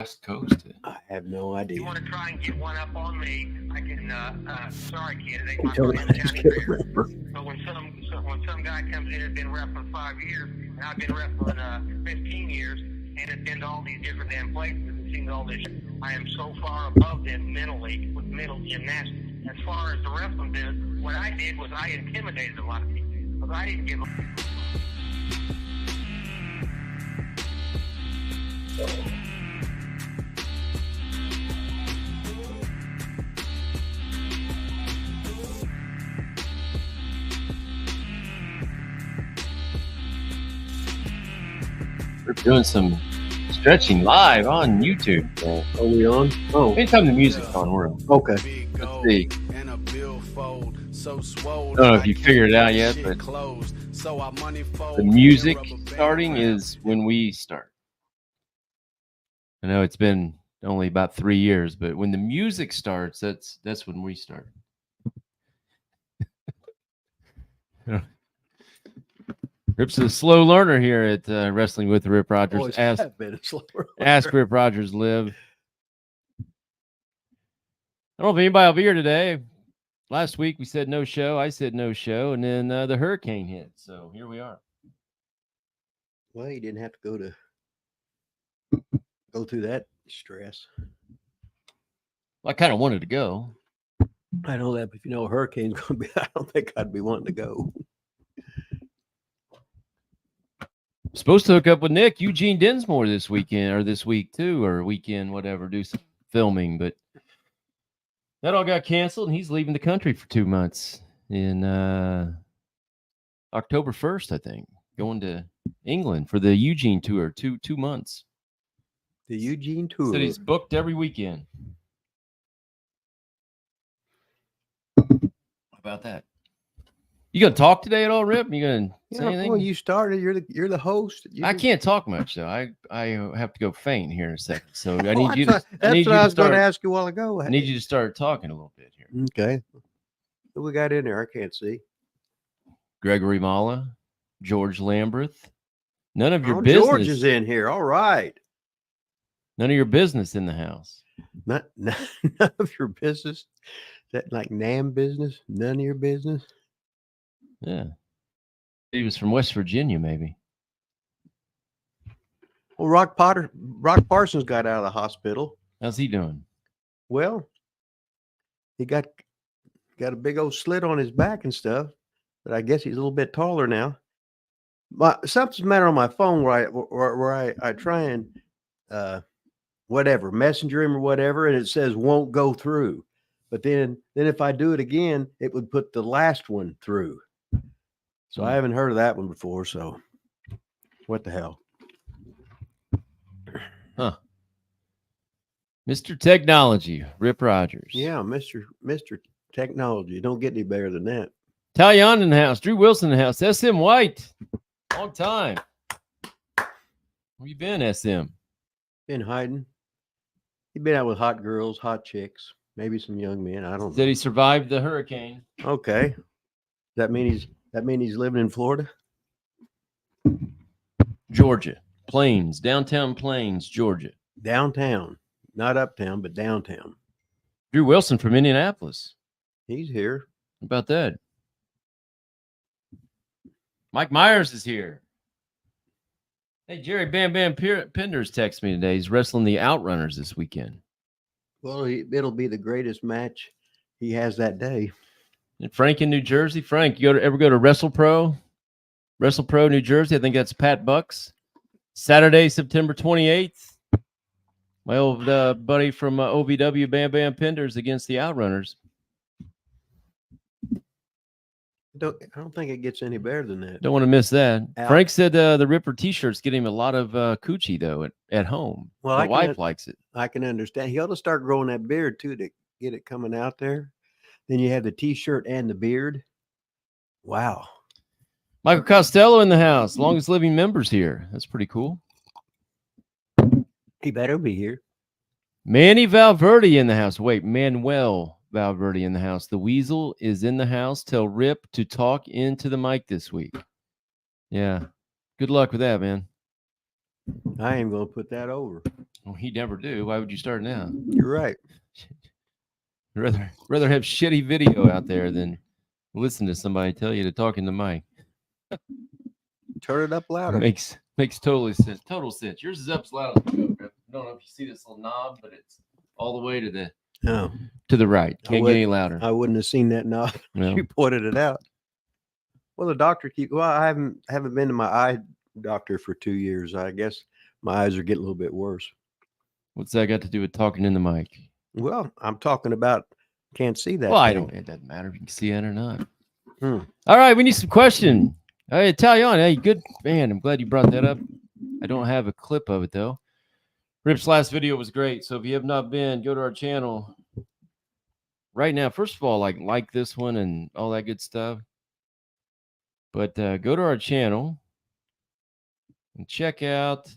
West Coast. I have no idea. You want to try and get one up on me? I can. Sorry, kid, it ain't my Don't- first I just county can't fair. remember. But when some guy comes in and been wrestling 5 years, and I've been wrestling 15 years, and have been to all these different damn places and seen all this, I am so far above them mentally with mental gymnastics. As far as the wrestling business, what I did was I intimidated a lot of people because I didn't give a. We're doing some stretching live on YouTube. Are we on? Oh, Anytime the music's on, we're on. okay. Let's see. I don't know if you figured it out yet, but the music starting is when we start. I know it's been only about 3 years, but when the music starts, that's when we start. Rip's a slow learner here at Wrestling with Rip Rogers. Always Ask have been a slower Rip Rogers live. I don't know if anybody will be here today. Last week we said no show. I said no show, and then the hurricane hit. So here we are. Well, you didn't have to go through that stress. Well, I kind of wanted to go. I know that, but if you know a hurricane's going to be, I don't think I'd be wanting to go. Supposed to hook up with Nick Eugene Dinsmore this weekend or this week too, or weekend, whatever, do some filming, but that all got canceled and he's leaving the country for 2 months in October 1st, I think, going to England for the Eugene tour, 2 months. The Eugene tour. Said he's booked every weekend. How about that? You gonna talk today at all, Rip? You gonna say anything? Well, you started. You're the host. I can't talk much though. I have to go faint here in a second. So I Oh, need you. that's what I was going to start. ask you a while ago. I need you to start talking a little bit here. Okay. Who we got in there? I can't see. Gregory Mala, George Lambreth. None of your business. George is in here. All right. None of your business in the house. None of your business. Is that like NAM business? None of your business. Yeah. He was from West Virginia, maybe. Well, Rock Parsons got out of the hospital. How's he doing? Well, he got a big old slit on his back and stuff, but I guess he's a little bit taller now. Something's the matter on my phone where I try and messenger him or whatever, and it says won't go through. But then if I do it again, it would put the last one through. So I haven't heard of that one before. So what the hell? Huh. Mr. Technology, Rip Rogers. Yeah, Mr. Technology. Don't get any better than that. Talyon in the house. Drew Wilson in the house. SM White. Long time. Where you been, SM? Been hiding. He's been out with hot girls, hot chicks, maybe some young men. I don't know. Said he survived the hurricane. Okay. Does that mean he's living in Florida? Georgia. Plains. Downtown Plains, Georgia. Downtown. Not uptown, but downtown. Drew Wilson from Indianapolis. He's here. How about that? Mike Myers is here. Hey, Jerry Bam Bam Penders texted me today. He's wrestling the Outrunners this weekend. Well, it'll be the greatest match he has that day. And Frank in New Jersey. Frank, you ever go to WrestlePro? WrestlePro, New Jersey. I think that's Pat Bucks. Saturday, September 28th. My old buddy from OVW, Bam Bam Penders, against the Outrunners. I don't think it gets any better than that. Don't want to miss that. Frank said the Ripper T-shirts get him a lot of coochie, though, at home. Well, my wife likes it. I can understand. He ought to start growing that beard, too, to get it coming out there. Then you have the T-shirt and the beard. Wow. Michael Costello in the house. Longest living members here. That's pretty cool. He better be here. Manny Valverde in the house. Wait, Manuel Valverde in the house. The Weasel is in the house. Tell Rip to talk into the mic this week. Yeah. Good luck with that, man. I am going to put that over. Well, he never do. Why would you start now? You're right. Rather have shitty video out there than listen to somebody tell you to talk in the mic. Turn it up louder. Makes total sense. Total sense. Yours is up as loud as we go, Rip. I don't know if you see this little knob, but it's all the way to the right. Can't get any louder. I wouldn't have seen that knob. No. You pointed it out. Well, the doctor I haven't been to my eye doctor for 2 years. I guess my eyes are getting a little bit worse. What's that got to do with talking in the mic? Well, I'm talking about can't see that. Well, thing. it doesn't matter if you can see it or not. Hmm. All right, we need some question. Hey, Italian, hey, good man. I'm glad you brought that up. I don't have a clip of it though. Rip's last video was great. So if you have not been, go to our channel right now. First of all, like this one and all that good stuff. But go to our channel and check out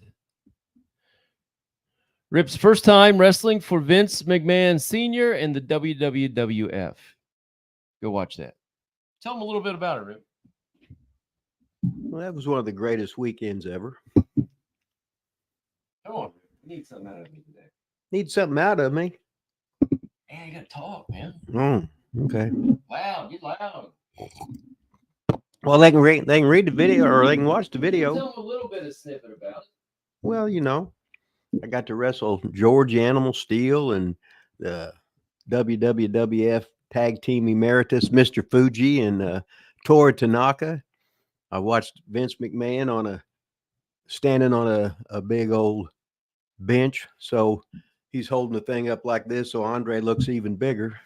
Rip's first time wrestling for Vince McMahon Sr. and the WWF. Go watch that. Tell them a little bit about it, Rip. Well, that was one of the greatest weekends ever. Come on, Rip. You need something out of me today. Need something out of me? Man, you gotta talk, man. Okay. Loud, get loud. Well, they can read the video or they can watch the video. Tell them a little bit of snippet about it. Well, I got to wrestle George Animal Steel and the WWF Tag Team Emeritus, Mr. Fuji, and Tora Tanaka. I watched Vince McMahon standing on a big old bench. So he's holding the thing up like this. So Andre looks even bigger.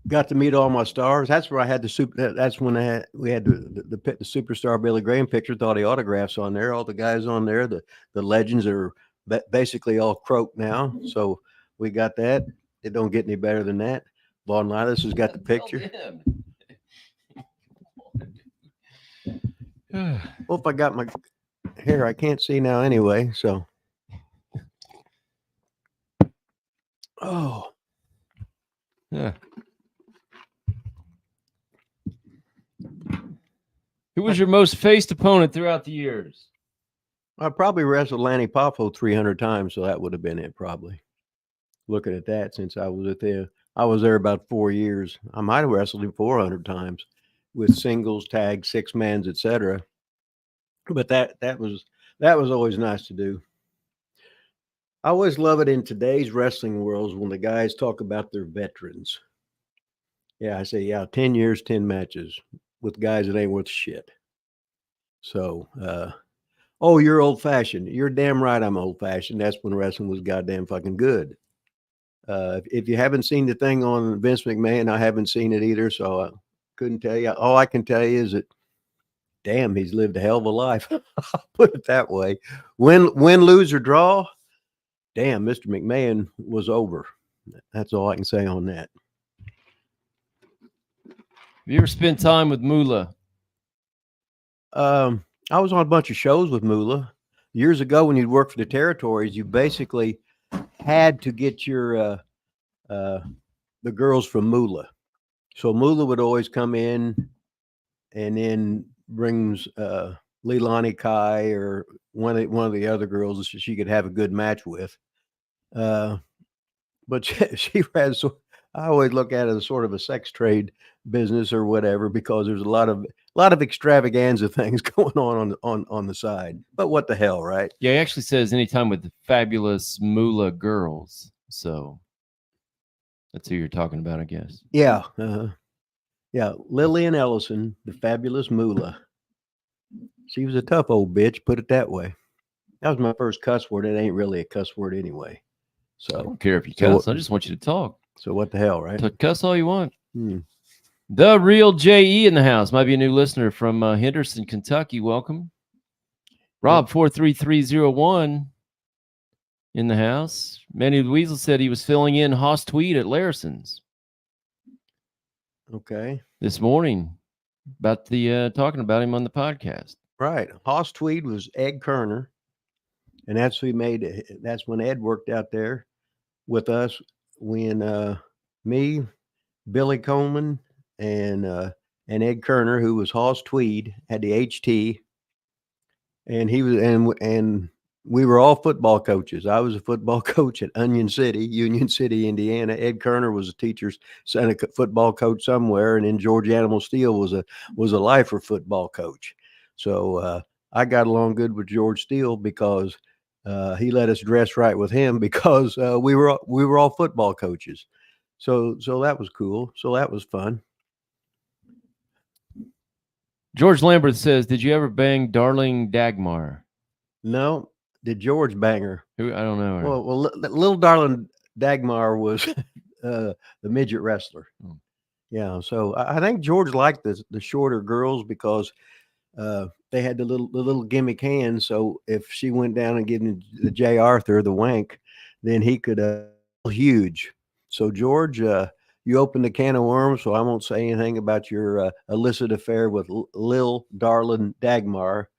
Got to meet all my stars. That's where I had that's when we had the superstar Billy Graham picture with all the autographs on there. All the guys on there, the legends are basically all croaked now. So we got that. It don't get any better than that. Von Linus has got the picture. Well, if I got my hair, I can't see now anyway. So, yeah. Who was your most faced opponent throughout the years? I probably wrestled Lanny Poffo 300 times, so that would have been it probably. Looking at that, since I was I was there about 4 years. I might have wrestled him 400 times with singles, tags, 6-mans, etc. But that was always nice to do. I always love it in today's wrestling worlds when the guys talk about their veterans. Yeah, I say, 10 years, 10 matches with guys that ain't worth shit. So, you're old fashioned. You're damn right I'm old fashioned. That's when wrestling was goddamn fucking good. If you haven't seen the thing on Vince McMahon, I haven't seen it either. So I couldn't tell you. All I can tell you is that, damn, he's lived a hell of a life. I'll put it that way. Win, lose, or draw. Damn, Mr. McMahon was over. That's all I can say on that. Have you ever spent time with Moolah? I was on a bunch of shows with Moolah years ago. When you'd work for the territories, you basically had to get your the girls from Moolah. So Moolah would always come in and then brings Leilani Kai or one of the other girls that she could have a good match with. But she has, I always look at it as sort of a sex trade business or whatever, because there's a lot of extravaganza things going on the side. But what the hell, right? Yeah, he actually says anytime with the Fabulous Moolah girls. So that's who you're talking about, I guess. Yeah. Yeah. Lillian Ellison, the Fabulous Moolah. She was a tough old bitch, put it that way. That was my first cuss word. It ain't really a cuss word anyway. So I don't care if you cuss. I just want you to talk. So what the hell, right? Cuss all you want. The Real J.E. in the house. Might be a new listener from Henderson, Kentucky. Welcome. Rob 43301 in the house. Manny Weasel said he was filling in Hoss Tweed at Larison's. Okay. This morning about the talking about him on the podcast. Right. Hoss Tweed was Ed Kerner. And that's who made. That's when Ed worked out there with us when me, Billy Coleman, and Ed Kerner, who was Hoss Tweed, had the HT, and he was and we were all football coaches. I was a football coach at Union City, Indiana. Ed Kerner was a teacher's son, a football coach somewhere, and then George Animal Steele was a lifer football coach. So I got along good with George Steele because he let us dress right with him because we were all football coaches. So that was cool. So that was fun. George Lambert says, "Did you ever bang Darling Dagmar?" No, did George Banger? Who, I don't know her. Well, little Darling Dagmar was the midget wrestler. Hmm. Yeah, so I think George liked the shorter girls because they had the little gimmick hands. So if she went down and gave him the J. Arthur, the wank, then he could huge. So George, you opened a can of worms. So I won't say anything about your illicit affair with Lil Darling Dagmar,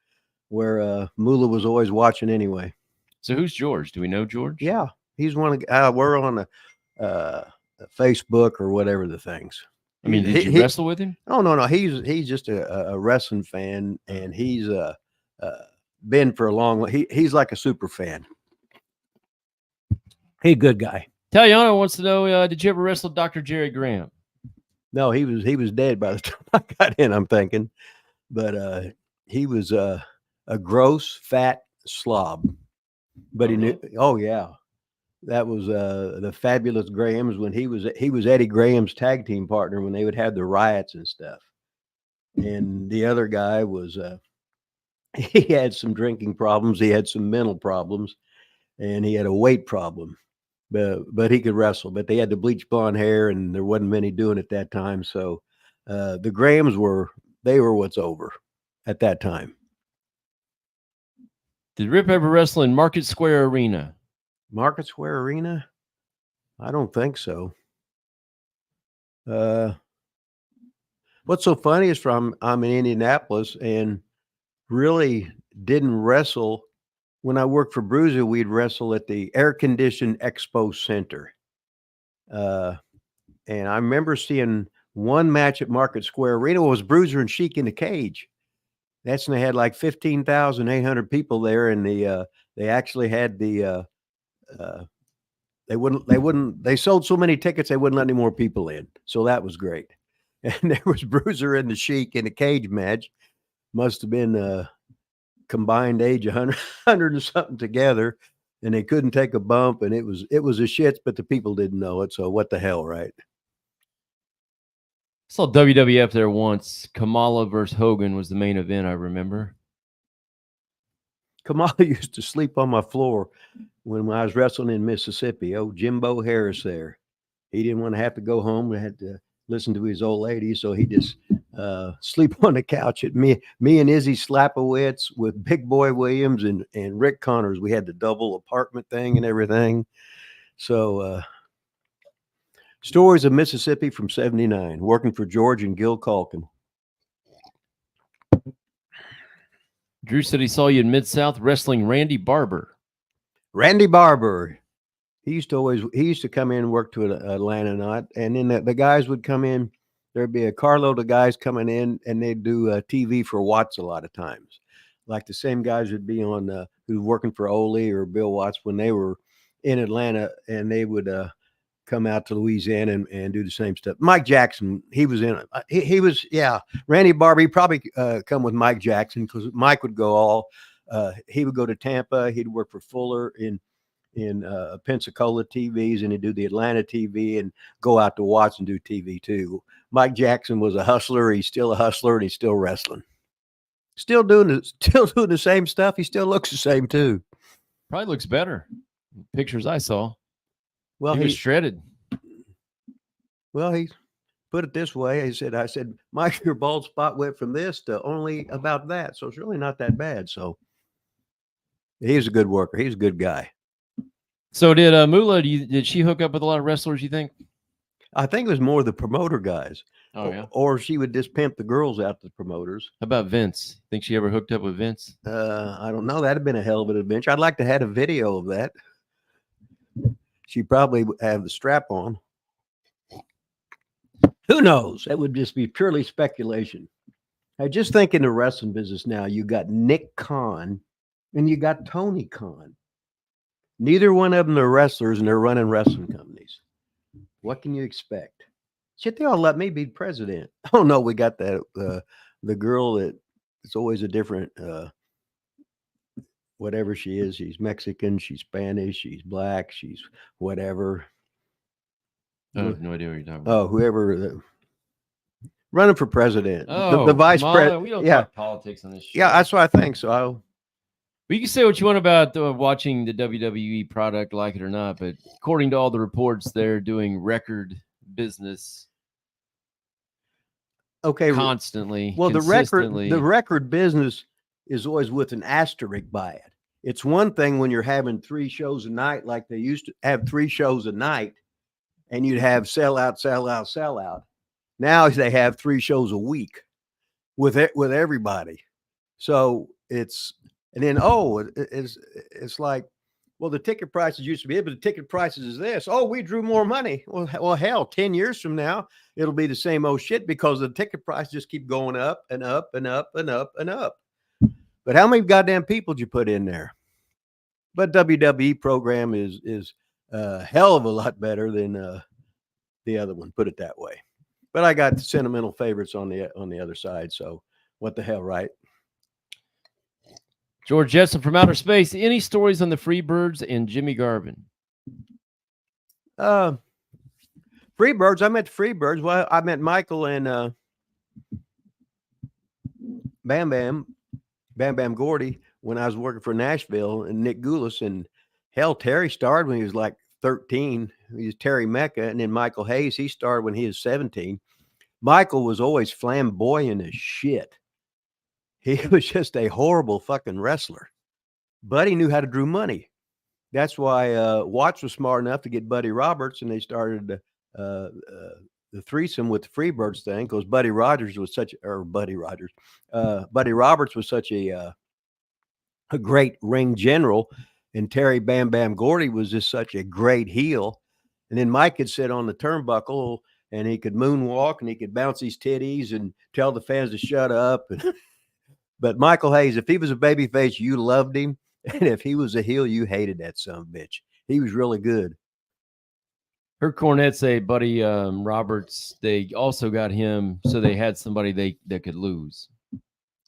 where Moolah was always watching anyway. So who's George? Do we know George? Yeah, he's one of we're on a Facebook or whatever the things. I mean, did you wrestle with him? Oh no, he's just a wrestling fan, and he's been for a long. He's like a super fan. He's a good guy. Taliano wants to know: did you ever wrestle Dr. Jerry Graham? No, he was dead by the time I got in. I'm thinking, but he was a gross fat slob. But he knew. Oh yeah, that was the Fabulous Grahams when he was Eddie Graham's tag team partner when they would have the riots and stuff. And the other guy was he had some drinking problems, he had some mental problems, and he had a weight problem. But he could wrestle. But they had the bleach blonde hair, and there wasn't many doing it that time. So the Grahams were what's over at that time. Did Rip ever wrestle in Market Square Arena? Market Square Arena? I don't think so. What's so funny is I'm in Indianapolis and really didn't wrestle. When I worked for Bruiser, we'd wrestle at the Air Conditioned Expo Center. And I remember seeing one match at Market Square Arena. It was Bruiser and Sheik in the cage. That's when they had like 15,800 people there, and they actually had the they sold so many tickets they wouldn't let any more people in. So that was great. And there was Bruiser and the Sheik in a cage match. Must have been combined age 100 and something together, and they couldn't take a bump, and it was a shits, but the people didn't know it. So what the hell, right? I saw WWF there once. Kamala versus Hogan was the main event, I remember. Kamala used to sleep on my floor when I was wrestling in Mississippi. Oh, Jimbo Harris there. He didn't want to have to go home. We had to listen to his old lady, so he just sleep on the couch at me and Izzy Slapowitz with Big Boy Williams and Rick Connors. We had the double apartment thing and everything. So stories of Mississippi from '79, working for George and Gil Calkin. Drew said he saw you in Mid-South wrestling Randy Barber. Randy Barber. He used to come in and work to Atlanta night, and then the guys would come in. There'd be a carload of guys coming in, and they'd do TV for Watts a lot of times. Like the same guys would be on who were working for Ole or Bill Watts when they were in Atlanta, and they would come out to Louisiana and do the same stuff. Mike Jackson, he was in it. He was, yeah. Randy Barber, he probably come with Mike Jackson because Mike would go he would go to Tampa. He'd work for Fuller in Pensacola TVs, and he'd do the Atlanta TV and go out to Watts and do TV too. Mike Jackson was a hustler. He's still a hustler, and he's still wrestling. Still doing the same stuff. He still looks the same too. Probably looks better. Pictures I saw. Well, he was shredded. Well, he put it this way. I said, Mike, your bald spot went from this to only about that. So it's really not that bad. So he's a good worker. He's a good guy. So did Moolah, did she hook up with a lot of wrestlers, you think? I think it was more the promoter guys. Oh, yeah. Or she would just pimp the girls out to the promoters. How about Vince? Think she ever hooked up with Vince? I don't know. That'd have been a hell of an adventure. I'd like to have a video of that. She probably would have the strap on. Who knows? That would just be purely speculation. I just think in the wrestling business now, you got Nick Khan And you got Tony Khan. Neither one of them are wrestlers, and they're running wrestling companies. What can you expect? Shit, they all let me be president. Oh no, we got that the girl that it's always a different whatever she is. She's Mexican, she's Spanish, she's black, she's whatever. I have no idea what you're talking about. Oh, whoever running for president, Oh, the vice Kamala, president. we don't Yeah, talk politics on this show. yeah, that's what I think. So Well, you can say what you want about watching the WWE product, like it or not, but according to all the reports, they're doing record business okay, constantly. well, consistently. the record business is always with an asterisk by it. It's one thing when you're having 3 shows a night, like they used to have 3 shows a night, and you'd have sell out, sell out, sell out. Now they have 3 shows a week with everybody. So it's and then it's like, well, the ticket prices used to be, but the ticket prices is this. Oh, we drew more money. Well, hell, 10 years from now, it'll be the same old shit because the ticket price just keep going up and up and up and up and up. But how many goddamn people did you put in there? But WWE program is a hell of a lot better than the other one. Put it that way. But I got sentimental favorites on the other side. So what the hell, right? George Jetson from outer space. Any stories on the Freebirds and Jimmy Garvin? Freebirds. I met the Freebirds. Well, I met Michael and Bam Bam Gordy when I was working for Nashville, and Nick Goulas, and hell, Terry started when he was like 13. He was Terry Mecca, and then Michael Hayes, he started when he was 17. Michael was always flamboyant as shit. He was just a horrible fucking wrestler, but he knew how to drew money. That's why Watts was smart enough to get Buddy Roberts, and they started the threesome with the Freebirds thing because Buddy Roberts was such a great ring general, and Terry Bam Bam Gordy was just such a great heel. And then Mike could sit on the turnbuckle and he could moonwalk and he could bounce his titties and tell the fans to shut up. But Michael Hayes, if he was a babyface, you loved him. And if he was a heel, you hated that son of a bitch. He was really good. Heard Cornette say Buddy Roberts, they also got him so they had somebody that could lose.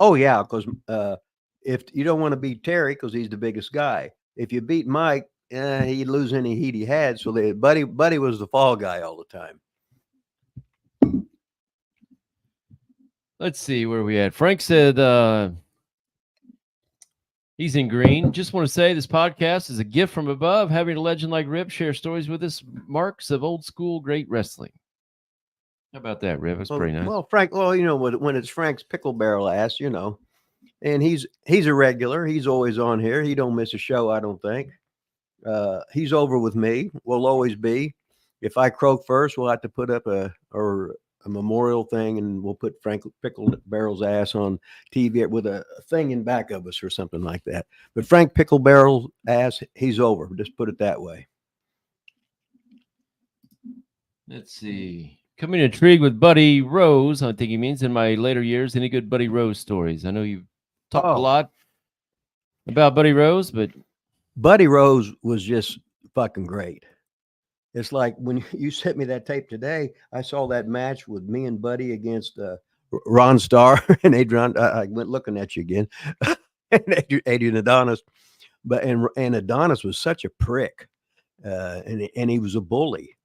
Oh, yeah, because if you don't want to beat Terry because he's the biggest guy. If you beat Mike, he'd lose any heat he had. So Buddy was the fall guy all the time. Let's see where we at. Frank said he's in green. Just want to say this podcast is a gift from above. Having a legend like Rip share stories with us, marks of old school great wrestling. How about that, Rip? That's pretty nice. Well, Frank, when it's Frank's pickle barrel ass, and he's a regular. He's always on here. He don't miss a show, I don't think. He's over with me. Will always be. If I croak first, we'll have to put up a memorial thing, and we'll put Frank Pickle Barrel's ass on TV with a thing in back of us or something like that. But Frank Pickle Barrel's ass, he's over. Just put it that way. Let's see. Coming intrigued with Buddy Rose. I think he means in my later years. Any good Buddy Rose stories? I know you've talked a lot about Buddy Rose, but Buddy Rose was just fucking great. It's like when you sent me that tape today, I saw that match with me and Buddy against Ron Starr and Adrian. I went looking at you again, and Adrian Adonis, and Adonis was such a prick, and he was a bully.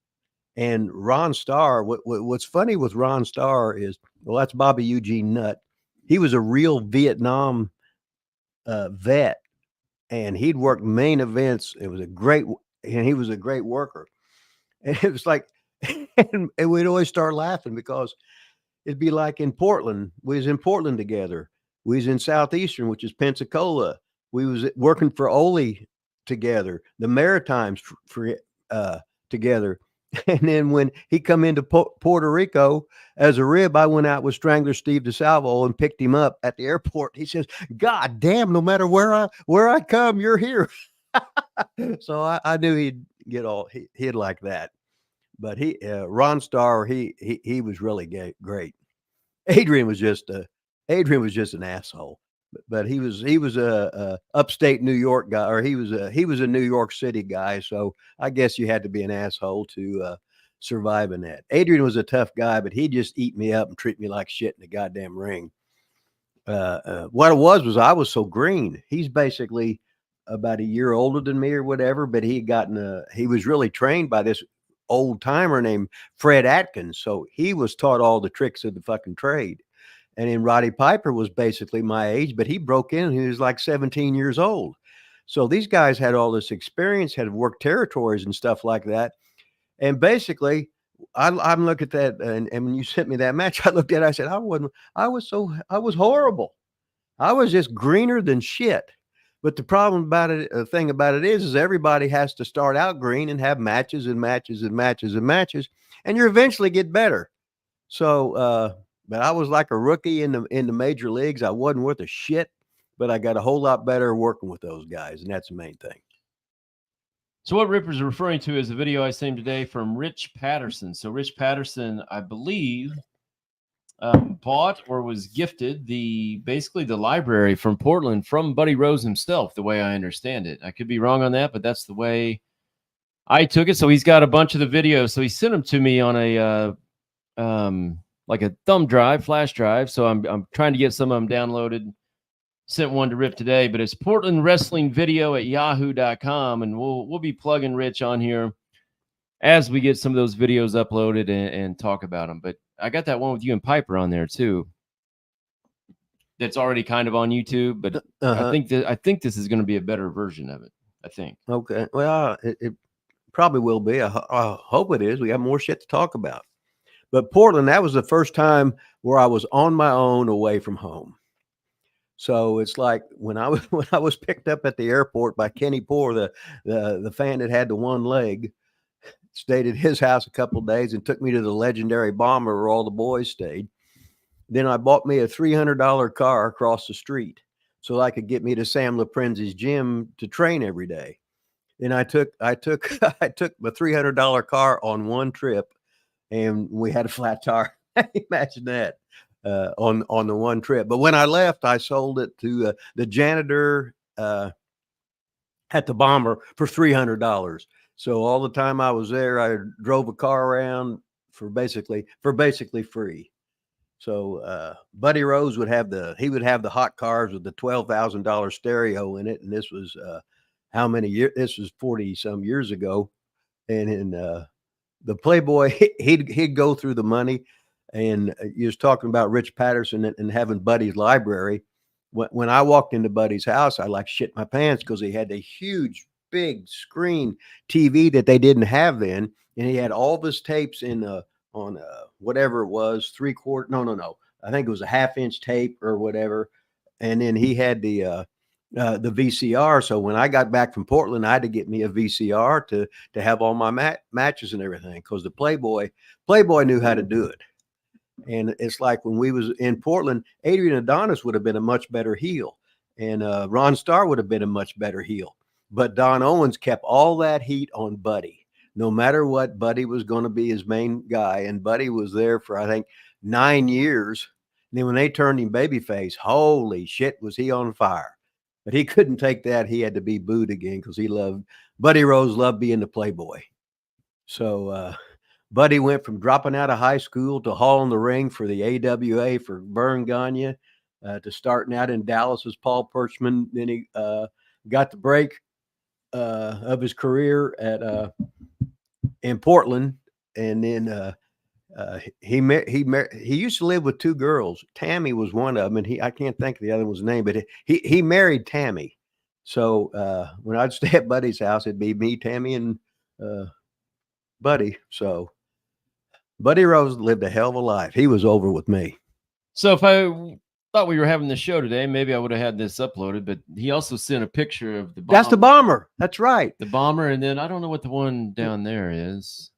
And Ron Starr, what's funny with Ron Starr is, well, that's Bobby Eugene Nutt. He was a real Vietnam vet, and he'd worked main events. He was a great worker. And it was like, and we'd always start laughing because it'd be like in Portland. We was in Portland together. We was in Southeastern, which is Pensacola. We was working for Ole together. The Maritimes together. And then when he come into Puerto Rico as a rib, I went out with Strangler Steve DeSalvo and picked him up at the airport. He says, "God damn, no matter where I come, you're here." So I knew he'd he'd like that. But Ron Starr, he was really great. Adrian was just an asshole. but he was a upstate New York guy, or he was a New York City guy. So I guess you had to be an asshole to survive in that. Adrian was a tough guy, but he'd just eat me up and treat me like shit in the goddamn ring. What it was I was so green. He's basically about a year older than me or whatever, but he was really trained by this old timer named Fred Atkins. So he was taught all the tricks of the fucking trade. And then Roddy Piper was basically my age, but he broke in. He was like 17 years old. So these guys had all this experience, had worked territories and stuff like that. And basically, I'm looking at that, and when you sent me that match, I looked at it, I said, I was horrible. I was just greener than shit. But the problem about it, the thing about it is everybody has to start out green and have matches and matches and matches and matches, and you eventually get better. So, but I was like a rookie in the major leagues. I wasn't worth a shit, but I got a whole lot better working with those guys, and that's the main thing. So what Ripper's referring to is a video I sent today from Rich Patterson. So Rich Patterson, I believe, bought or was gifted basically the library from Portland from Buddy Rose himself, the way I understand it. I could be wrong on that, but that's the way I took it. So he's got a bunch of the videos. So he sent them to me on a like a thumb drive, flash drive. So I'm trying to get some of them downloaded. Sent one to Rip today, but it's Portland Wrestling Video at yahoo.com, and we'll be plugging Rich on here as we get some of those videos uploaded and talk about them. But I got that one with you and Piper on there too. That's already kind of on YouTube, but I think this is going to be a better version of it. I think. Okay. Well, it probably will be. I hope it is. We got more shit to talk about. But Portland, that was the first time where I was on my own away from home. So it's like when I was picked up at the airport by Kenny Poor, the fan that had the one leg, stayed at his house a couple of days and took me to the legendary Bomber where all the boys stayed. Then I bought me a $300 car across the street so I could get me to Sam LaPrenzi's gym to train every day. Then I took my $300 car on one trip, and we had a flat tire. Imagine that. On the one trip. But when I left, I sold it to the janitor at the Bomber for $300. So all the time I was there, I drove a car around for basically free. So Buddy Rose would have the hot cars with the $12,000 stereo in it, and this was how many years? This was 40 some years ago, and in the Playboy, he'd go through the money. And you was talking about Rich Patterson and having Buddy's library. When I walked into Buddy's house, I like shit my pants because he had a huge, big screen TV that they didn't have then, and he had all of his tapes on whatever it was, 3/4. No. I think it was a 1/2-inch tape or whatever. And then he had the VCR. So when I got back from Portland, I had to get me a VCR to have all my matches and everything because the Playboy knew how to do it. And it's like when we was in Portland, Adrian Adonis would have been a much better heel, and Ron Starr would have been a much better heel. But Don Owens kept all that heat on Buddy. No matter what, Buddy was going to be his main guy, and Buddy was there for, I think, 9 years. And then when they turned him babyface, holy shit, was he on fire. But he couldn't take that. He had to be booed again because Buddy Rose loved being the Playboy. So, Buddy went from dropping out of high school to hauling the ring for the AWA for Vern Gagne, to starting out in Dallas as Paul Perchman. Then he got the break of his career in Portland, and then he used to live with two girls. Tammy was one of them, and I can't think of the other one's name, but he married Tammy. So when I'd stay at Buddy's house, it'd be me, Tammy, and Buddy. So Buddy Rose lived a hell of a life. He was over with me. So if I thought we were having the show today, maybe I would have had this uploaded, but he also sent a picture of the Bomber. That's the Bomber. That's right. The Bomber. And then I don't know what the one down there is.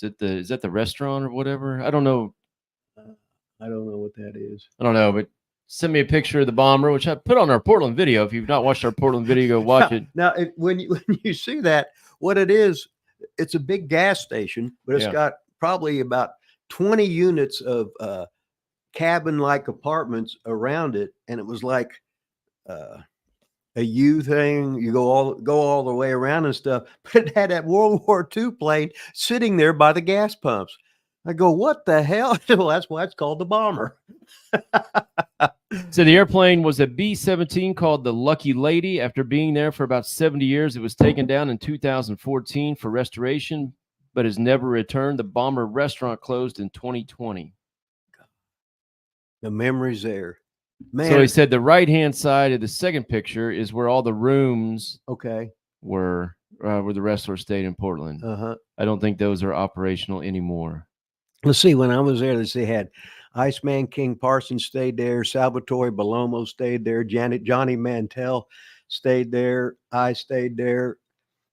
Is that the restaurant or whatever? I don't know. I don't know what that is. I don't know, but send me a picture of the Bomber, which I put on our Portland video. If you've not watched our Portland video, go watch it. Now, when you see that, what it is, it's a big gas station, but it's got probably about 20 units of cabin-like apartments around it. And it was like a U thing. You go all the way around and stuff, but it had that World War II plane sitting there by the gas pumps. I go, what the hell? Well, that's why it's called the bomber. So the airplane was a B-17 called the Lucky Lady. After being there for about 70 years, it was taken down in 2014 for restoration, but has never returned. The bomber restaurant closed in 2020. The memory's there. Man. So he said the right-hand side of the second picture is where all the rooms Okay. were where the wrestler stayed in Portland. Uh-huh. I don't think those are operational anymore. Let's see, when I was there, they had Iceman King Parsons stayed there, Salvatore Bellomo stayed there, Johnny Mantell stayed there, I stayed there.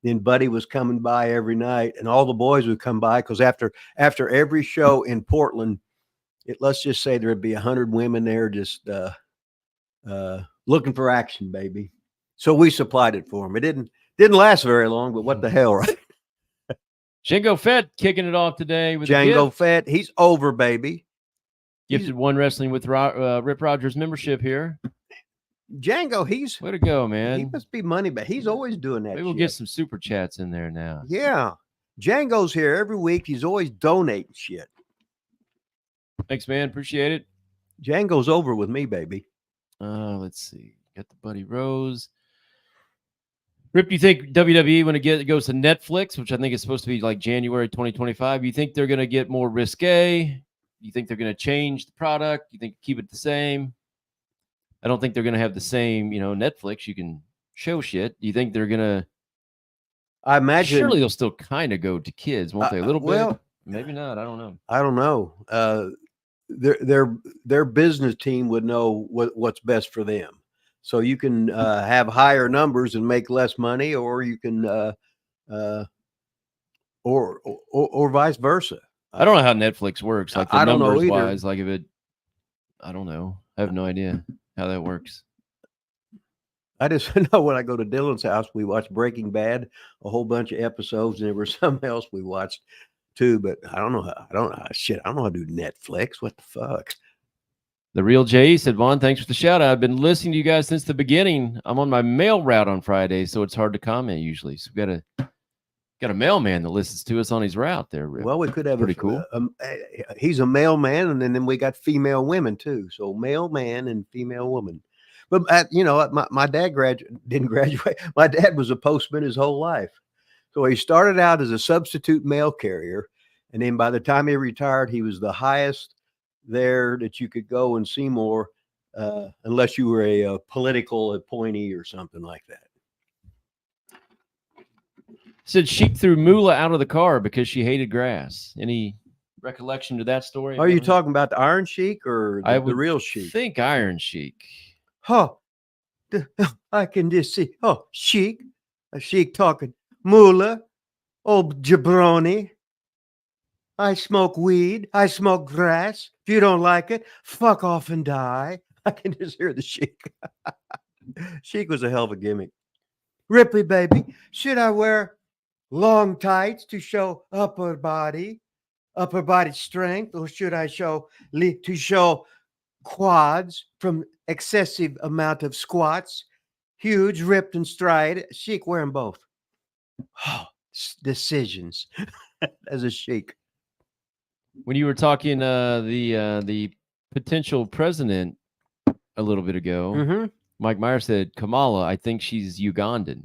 Then Buddy was coming by every night, and all the boys would come by because after every show in Portland, let's just say there'd be 100 women there just looking for action, baby. So we supplied it for them. It didn't last very long, but what the hell, right? Django Fett kicking it off today with Django Fett. He's over, baby. Gifted One Wrestling with Rip Rogers membership here. Django, he's way to go, man. He must be money, but he's always doing that. Maybe we'll get some super chats in there now. Yeah. Django's here every week. He's always donating shit. Thanks, man. Appreciate it. Django's over with me, baby. Let's see. Got the Buddy Rose. Rip, do you think WWE, when it goes to Netflix, which I think is supposed to be like January 2025, you think they're going to get more risque? You think they're going to change the product? You think keep it the same? I don't think they're going to have the same, Netflix. You can show shit. Do you think they're going to? I imagine. Surely they'll still kind of go to kids, won't they? A little bit? Maybe not. I don't know. I don't know. Their business team would know what's best for them. So you can have higher numbers and make less money, or you can, or vice versa. I don't know how Netflix works. Like the numbers wise, like I don't know. I have no idea how that works. I just know when I go to Dylan's house, we watch Breaking Bad, a whole bunch of episodes, and there was something else we watched too. But I don't know how. I don't know how to do Netflix. What the fuck? The Real J said, Vaughn, thanks for the shout out. I've been listening to you guys since the beginning. I'm on my mail route on Friday, so it's hard to comment usually. So we got a mailman that listens to us on his route there, Rip. Well, we could have pretty cool. He's a mailman, and then we got female women too. So mailman and female woman. But my dad didn't graduate. My dad was a postman his whole life. So he started out as a substitute mail carrier, and then by the time he retired, he was the highest there that you could go in Seymour, unless you were a political appointee or something like that. Said Sheik threw Moolah out of the car because she hated grass. Any recollection to that story? Are you talking about the Iron Sheik or the real Sheik? I think Iron Sheik. Huh. I can just see. Oh, Sheik. A Sheik talking. Moolah. Old jabroni. I smoke weed. I smoke grass. If you don't like it, fuck off and die. I can just hear the Sheik. Sheik was a hell of a gimmick. Ripley, baby, should I wear long tights to show upper body strength, or should I show quads from excessive amount of squats? Huge, ripped, and stride. Sheik wearing both. Oh, decisions as a Sheik. When you were talking the potential president a little bit ago, Mike Meyer said Kamala. I think she's Ugandan.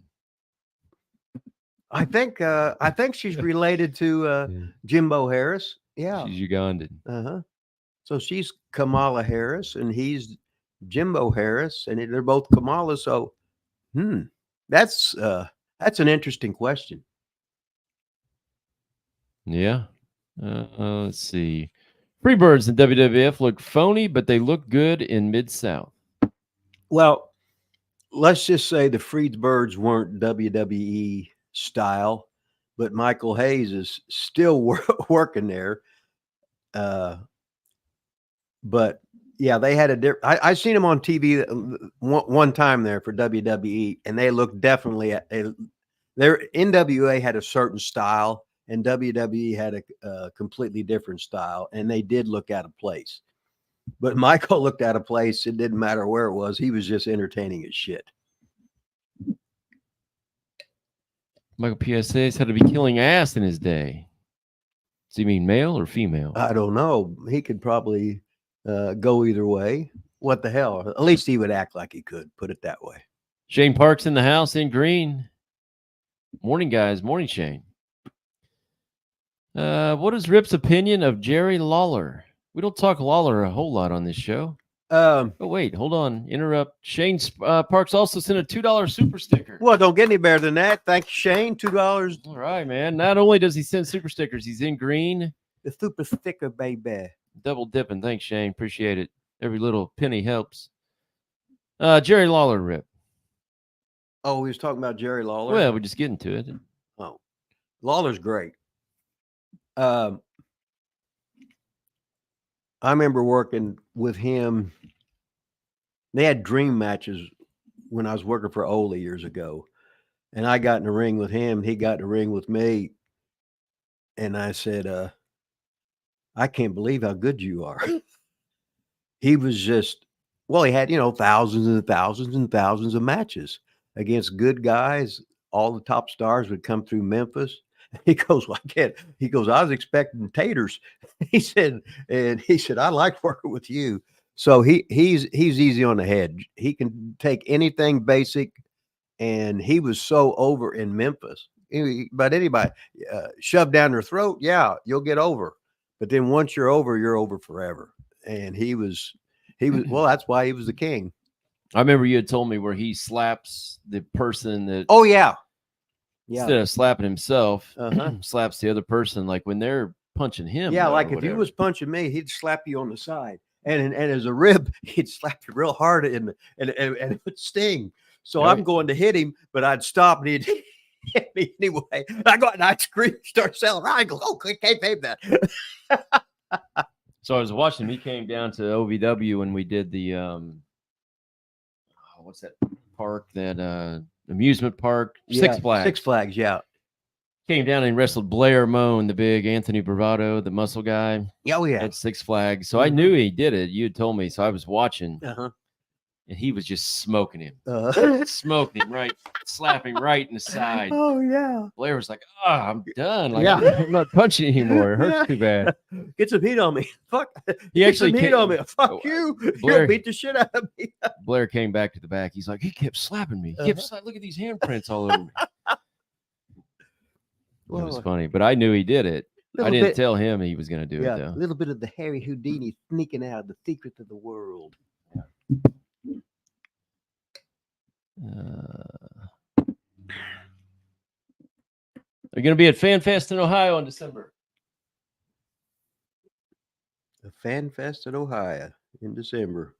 I think she's related to Jimbo Harris. Yeah, she's Ugandan. So she's Kamala Harris, and he's Jimbo Harris, and they're both Kamala. So, that's an interesting question. Yeah. Let's see. Freebirds in WWF look phony, but they look good in Mid-South. Well, let's just say the Freebirds weren't WWE style, but Michael Hayes is still working there. But yeah, they had a different. I seen them on TV one time there for WWE, and they looked definitely. Their NWA had a certain style, and WWE had a completely different style, and they did look out of place. But Michael looked at a place. It didn't matter where it was. He was just entertaining as shit. Michael PSA's had to be killing ass in his day. Does he mean male or female? I don't know. He could probably go either way. What the hell? At least he would act like he could. Put it that way. Shane Parks in the house in green. Morning, guys. Morning, Shane. What is Rip's opinion of Jerry Lawler? We don't talk Lawler a whole lot on this show. Oh, wait. Hold on. Interrupt. Shane Parks also sent a $2 super sticker. Well, don't get any better than that. Thank you, Shane. $2. All right, man. Not only does he send super stickers, he's in green. The super sticker, baby. Double dipping. Thanks, Shane. Appreciate it. Every little penny helps. Jerry Lawler, Rip. Oh, he was talking about Jerry Lawler. Well, we're just getting to it. Oh, Lawler's great. I remember working with him. They had dream matches when I was working for Ole years ago. And I got in the ring with him. He got in the ring with me. And I said, I can't believe how good you are. He was just, well, he had, thousands and thousands and thousands of matches against good guys. All the top stars would come through Memphis. He goes, well, I can't. He goes, I was expecting taters. He said, I like working with you. So he's easy on the head. He can take anything basic, and he was so over in Memphis. But anybody shoved down their throat, yeah, you'll get over. But then once you're over forever. And he was well, that's why he was the king. I remember you had told me where he slaps the person that. Oh yeah. Instead of slapping himself, slaps the other person, like when they're punching him. Yeah, like if you was punching me, he'd slap you on the side, and as a rib, he'd slap you real hard, and it would sting. So I'm going to hit him, but I'd stop, and he'd hit me anyway. I go and I scream, start selling. I go, oh, can't pay that. So I was watching him. He came down to OVW when we did the what's that park that amusement park, Six Flags, yeah. Came down and wrestled Blair Moan, the big Anthony Bravado, the muscle guy. Oh yeah, at Six Flags. So I knew he did it. You had told me, so I was watching, and he was just smoking him, smoking him right, slapping right in the side. Oh yeah. Blair was like, "Oh, I'm done. Like, I'm not punching anymore. It hurts too bad. Get some heat on me. Fuck. He actually Get some heat on me. Fuck you. Blair, you'll beat the shit out of me." Blair came back to the back. He's like, he kept slapping me. He kept look at these handprints all over me. Well, it was funny, but I knew he did it. I didn't tell him he was going to do it, though. A little bit of the Harry Houdini sneaking out, the secret of the world. Are you going to be at Fan Fest in Ohio in December? The Fan Fest in Ohio in December.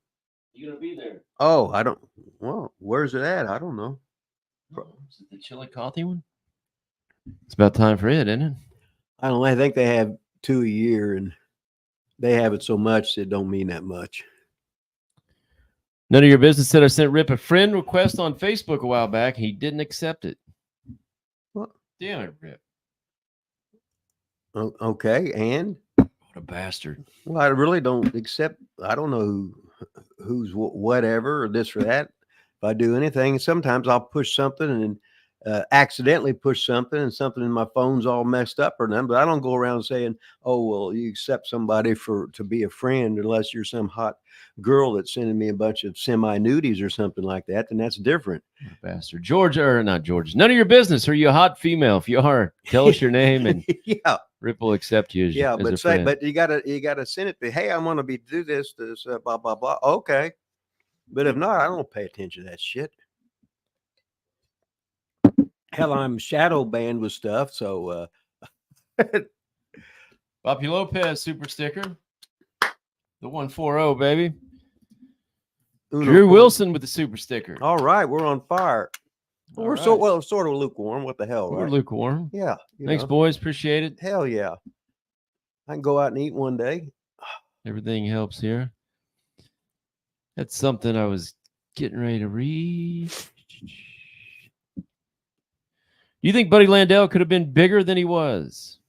You going to be there? Oh, I don't. Well, where's it at? I don't know. Is it the chili coffee one? It's about time for it, isn't it? I don't know. I think they have 2 a year, and they have it so much it don't mean that much. None of your business said I sent Rip a friend request on Facebook a while back. He didn't accept it. What? Damn it, Rip. Okay, and? What a bastard. Well, I really don't accept. I don't know who's whatever or this or that. If I do anything, sometimes I'll push something and accidentally push something, and something in my phone's all messed up or nothing. But I don't go around saying, "Oh, well, you accept somebody to be a friend," unless you're some hot girl that's sending me a bunch of semi-nudies or something like that. Then that's different. Bastard. George, or not George. None of your business. Are you a hot female? If you are, tell us your name, and yeah, Rip will accept you. As but a friend. But you gotta send it to. Hey, I want to do this blah blah blah. Okay, but if not, I don't pay attention to that shit. Hell, I'm shadow banned with stuff, so Bobby Lopez super sticker. The 140, baby. Drew Wilson with the super sticker. All right, we're on fire. We're sort of lukewarm. What the hell? We're lukewarm. Yeah. Thanks, boys. Appreciate it. Hell yeah. I can go out and eat one day. Everything helps here. That's something I was getting ready to read. You think Buddy Landelle could have been bigger than he was?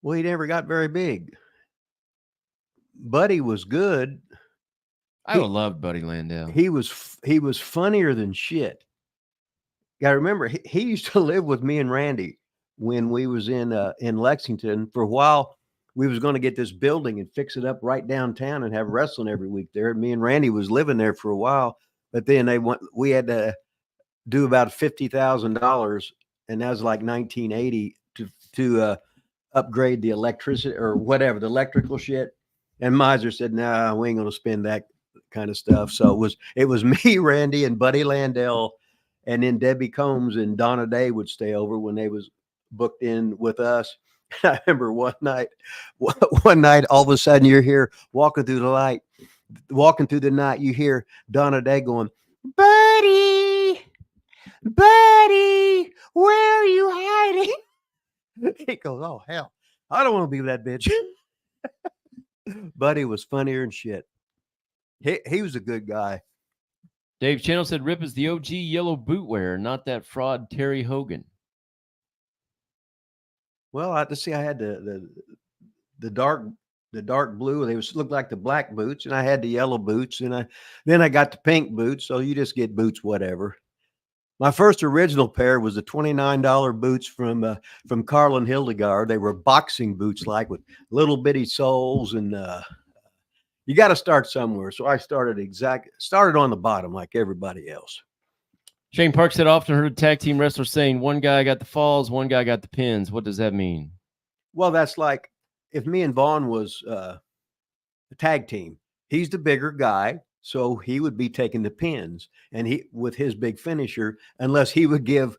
Well, he never got very big. Buddy was good. I loved Buddy Landelle. He was funnier than shit. Got to remember, he used to live with me and Randy when we was in Lexington. For a while, we was going to get this building and fix it up right downtown and have wrestling every week there. Me and Randy was living there for a while, but then we had to do about $50,000, and that was like 1980 to upgrade the electricity or whatever, the electrical shit. And Miser said, "Nah, we ain't gonna spend that kind of stuff." So it was me, Randy, and Buddy Landelle, and then Debbie Combs and Donna Day would stay over when they was booked in with us. I remember one night, all of a sudden you're here walking through the night, you hear Donna Day going, "Buddy, Buddy, where are you hiding?" He goes, "Oh hell, I don't want to be with that bitch." Buddy was funnier and shit. He was a good guy. Dave Channel said Rip is the OG yellow boot wearer, not that fraud Terry Hogan. Well, I had the dark blue. They looked like the black boots, and I had the yellow boots, and then I got the pink boots. So you just get boots, whatever. My first original pair was the $29 boots from Carlin Hildegard. They were boxing boots, like with little bitty soles, and you got to start somewhere. So I started on the bottom like everybody else. Shane Park said, often heard tag team wrestlers saying one guy got the falls, one guy got the pins. What does that mean? Well, that's like if me and Vaughn was a tag team. He's the bigger guy, so he would be taking the pins, and he with his big finisher, unless he would give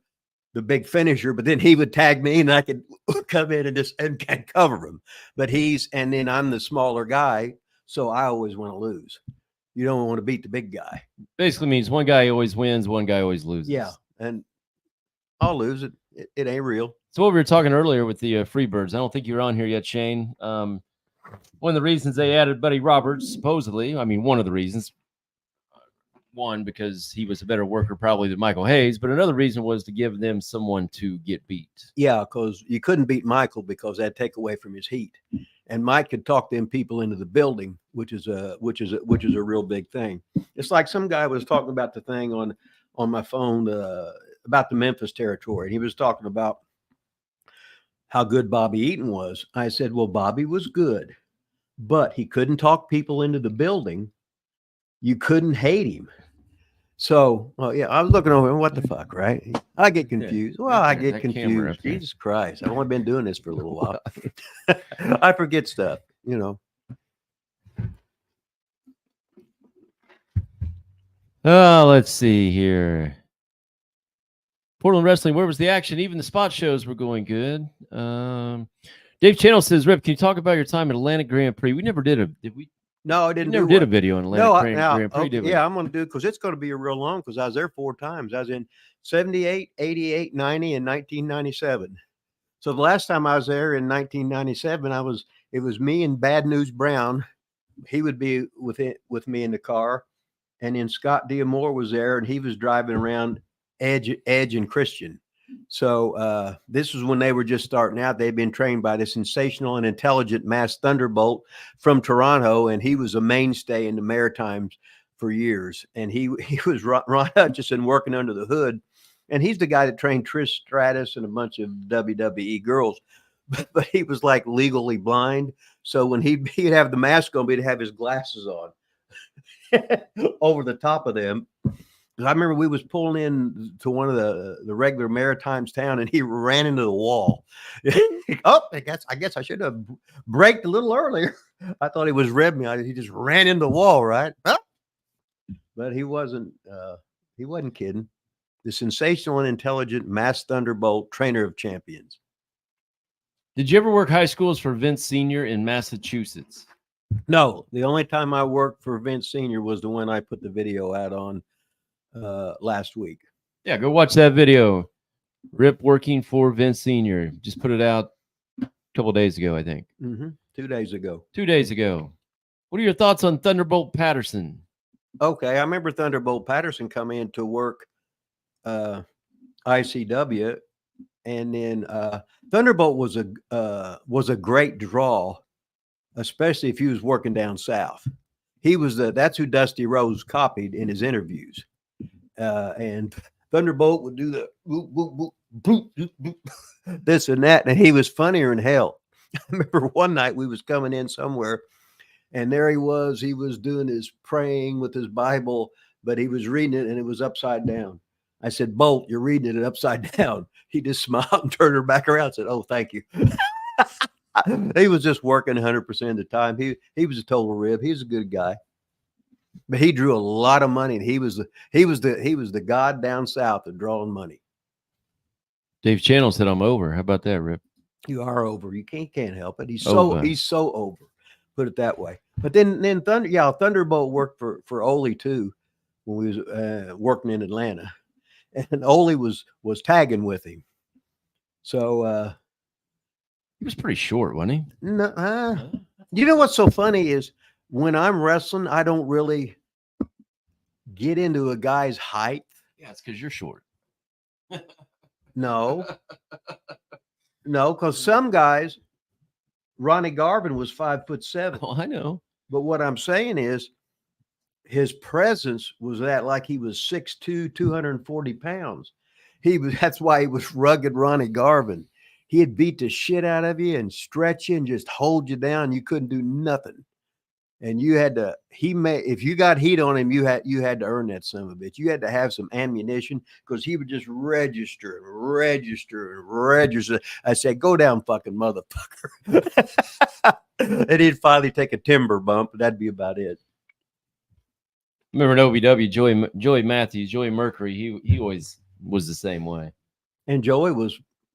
the big finisher, but then he would tag me, and I could come in and cover him. But and then I'm the smaller guy, so I always want to lose. You don't want to beat the big guy. Basically means one guy always wins, one guy always loses. Yeah, and I'll lose it. It ain't real. So what we were talking earlier with the Freebirds, I don't think you were on here yet, Shane. One of the reasons they added Buddy Roberts, supposedly, I mean, one of the reasons, one, because he was a better worker probably than Michael Hayes, but another reason was to give them someone to get beat. Yeah, because you couldn't beat Michael because that'd take away from his heat. And Mike could talk them people into the building, which is a real big thing. It's like some guy was talking about the thing on my phone about the Memphis territory. And he was talking about how good Bobby Eaton was. I said, well, Bobby was good, but he couldn't talk people into the building. You couldn't hate him. So, well, yeah, I was looking over, what the fuck, right? I get confused. Well, I get confused. Jesus Christ. I've only been doing this for a little while. I forget stuff, you know. Let's see here. Portland Wrestling, where was the action? Even the spot shows were going good. Dave Channel says, Rip, can you talk about your time at Atlantic Grand Prix? We never did we? No, I didn't. We never did a video on Atlantic Grand Prix, did we? Yeah, I'm going to do it because it's going to be a real long, because I was there 4 times. I was in 78, 88, 90, and 1997. So the last time I was there in 1997, it was me and Bad News Brown. He would be with me in the car. And then Scott D'Amore was there, and he was driving around Edge and Christian. So this was when they were just starting out. They'd been trained by the sensational and intelligent Mass Thunderbolt from Toronto, and he was a mainstay in the Maritimes for years. And he was Ron Hutchison working under the hood, and he's the guy that trained Trish Stratus and a bunch of WWE girls. But he was like legally blind, so when he'd have the mask on, he'd have his glasses on over the top of them. I remember we was pulling in to one of the regular Maritimes town, and he ran into the wall. Oh, I guess I should have braked a little earlier. I thought he was revving me. He just ran into the wall, right? Huh? But he wasn't kidding. The sensational and intelligent Mass Thunderbolt, trainer of champions. Did you ever work high schools for Vince Sr. in Massachusetts? No, the only time I worked for Vince Sr. was the one I put the video out on last week. Yeah, go watch that video. Rip working for Vince Sr. Just put it out a couple of days ago, I think. 2 days ago. 2 days ago. What are your thoughts on Thunderbolt Patterson? Okay, I remember Thunderbolt Patterson coming in to work ICW, and then Thunderbolt was a great draw especially if he was working down south. That's who Dusty Rhodes copied in his interviews. And Thunderbolt would do the boop, boop, boop, boop, boop, boop, this and that, and he was funnier than hell. I remember one night we was coming in somewhere, and there he was doing his praying with his Bible, but he was reading it and it was upside down. I said, Bolt, you're reading it upside down. He just smiled and turned her back around and said, oh, thank you. He was just working 100% of the time. He was a total rib. He was a good guy, but he drew a lot of money, and he was the god down south of drawing money. Dave Channel said I'm over. How about that, Rip? You are over. You can't help it. He's Over. so over. Put it that way. But then Thunderbolt worked for Ole too when we was working in Atlanta, and Ole was tagging with him. So He was pretty short, wasn't he? no, you know what's so funny is when I'm wrestling, I don't really get into a guy's height. Yeah, it's because you're short. No, because some guys, Ronnie Garvin was 5'7". Oh, I know. But what I'm saying is his presence was that like he was 6'2", 240 pounds. That's why he was rugged Ronnie Garvin. He'd beat the shit out of you and stretch you and just hold you down. You couldn't do nothing. And you had to, if you got heat on him, you had to earn that son of a bitch. You had to have some ammunition because he would just register and register and register. I said, go down, fucking motherfucker. And he'd finally take a timber bump, but that'd be about it. Remember in OVW, Joey Matthews, Joey Mercury, he always was the same way. And Joey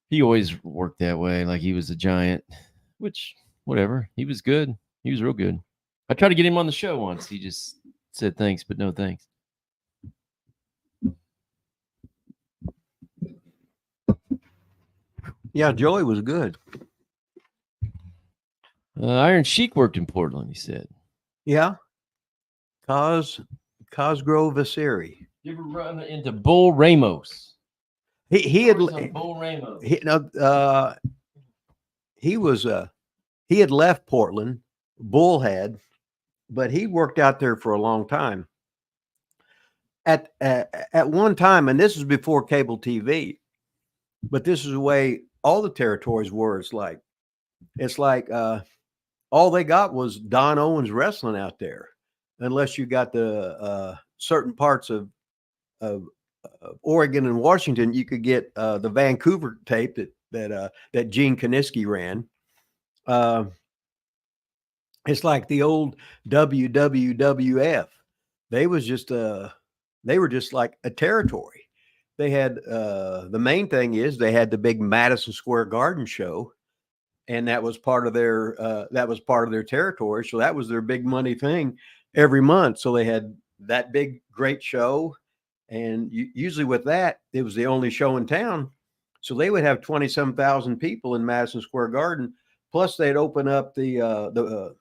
he always worked that way, like he was a giant, which, whatever. He was good. He was real good. I tried to get him on the show once. He just said thanks, but no thanks. Yeah, Joey was good. Iron Sheik worked in Portland, he said. Yeah. Cosgrove Vasiri. You ever run into Bull Ramos? He had Bull Ramos. He had left Portland. Bull had, but he worked out there for a long time. At one time, and this is before cable TV, but this is the way all the territories were. It's like all they got was Don Owens wrestling out there, unless you got the certain parts of Oregon and Washington. You could get the Vancouver tape that Gene Kaniski ran. It's like the old WWWF. They were just like a territory. They had the main thing is they had the big Madison Square Garden show, and that was part of their territory. So that was their big money thing every month. So they had that big great show, and usually with that, it was the only show in town. So they would have 27,000 people in Madison Square Garden. Plus, they'd open up the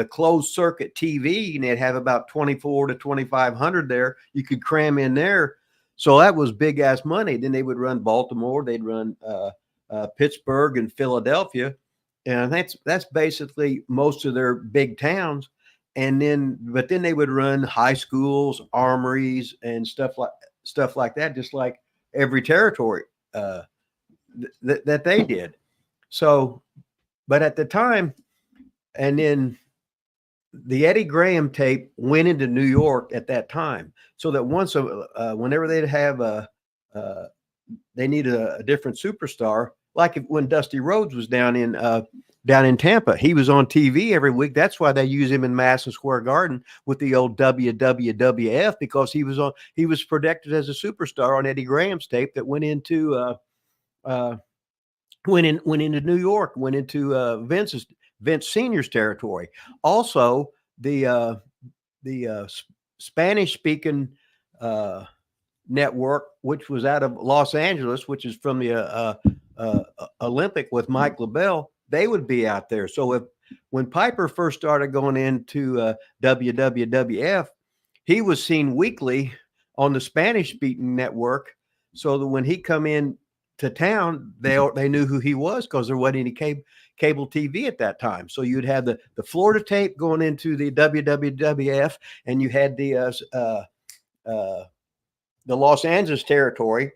closed circuit TV, and they'd have about 24 to 2,500 there. You could cram in there. So that was big ass money. Then they would run Baltimore. They'd run Pittsburgh and Philadelphia. And that's basically most of their big towns. But then they would run high schools, armories, and stuff like that, just like every territory that they did. So, but at the time, and then the Eddie Graham tape went into New York at that time, so that whenever they'd have they needed a different superstar, like when Dusty Rhodes was down in Tampa, he was on TV every week. That's why they use him in Madison Square Garden with the old WWWF, because he was projected as a superstar on Eddie Graham's tape that went into New York, went into Vince Senior's territory. Also, the Spanish-speaking network, which was out of Los Angeles, which is from the Olympic with Mike LaBelle, they would be out there. So when Piper first started going into WWWF, he was seen weekly on the Spanish-speaking network, so that when he come in to town, they knew who he was because there wasn't any cable TV at that time. So you'd have the Florida tape going into the WWF, and you had the Los Angeles territory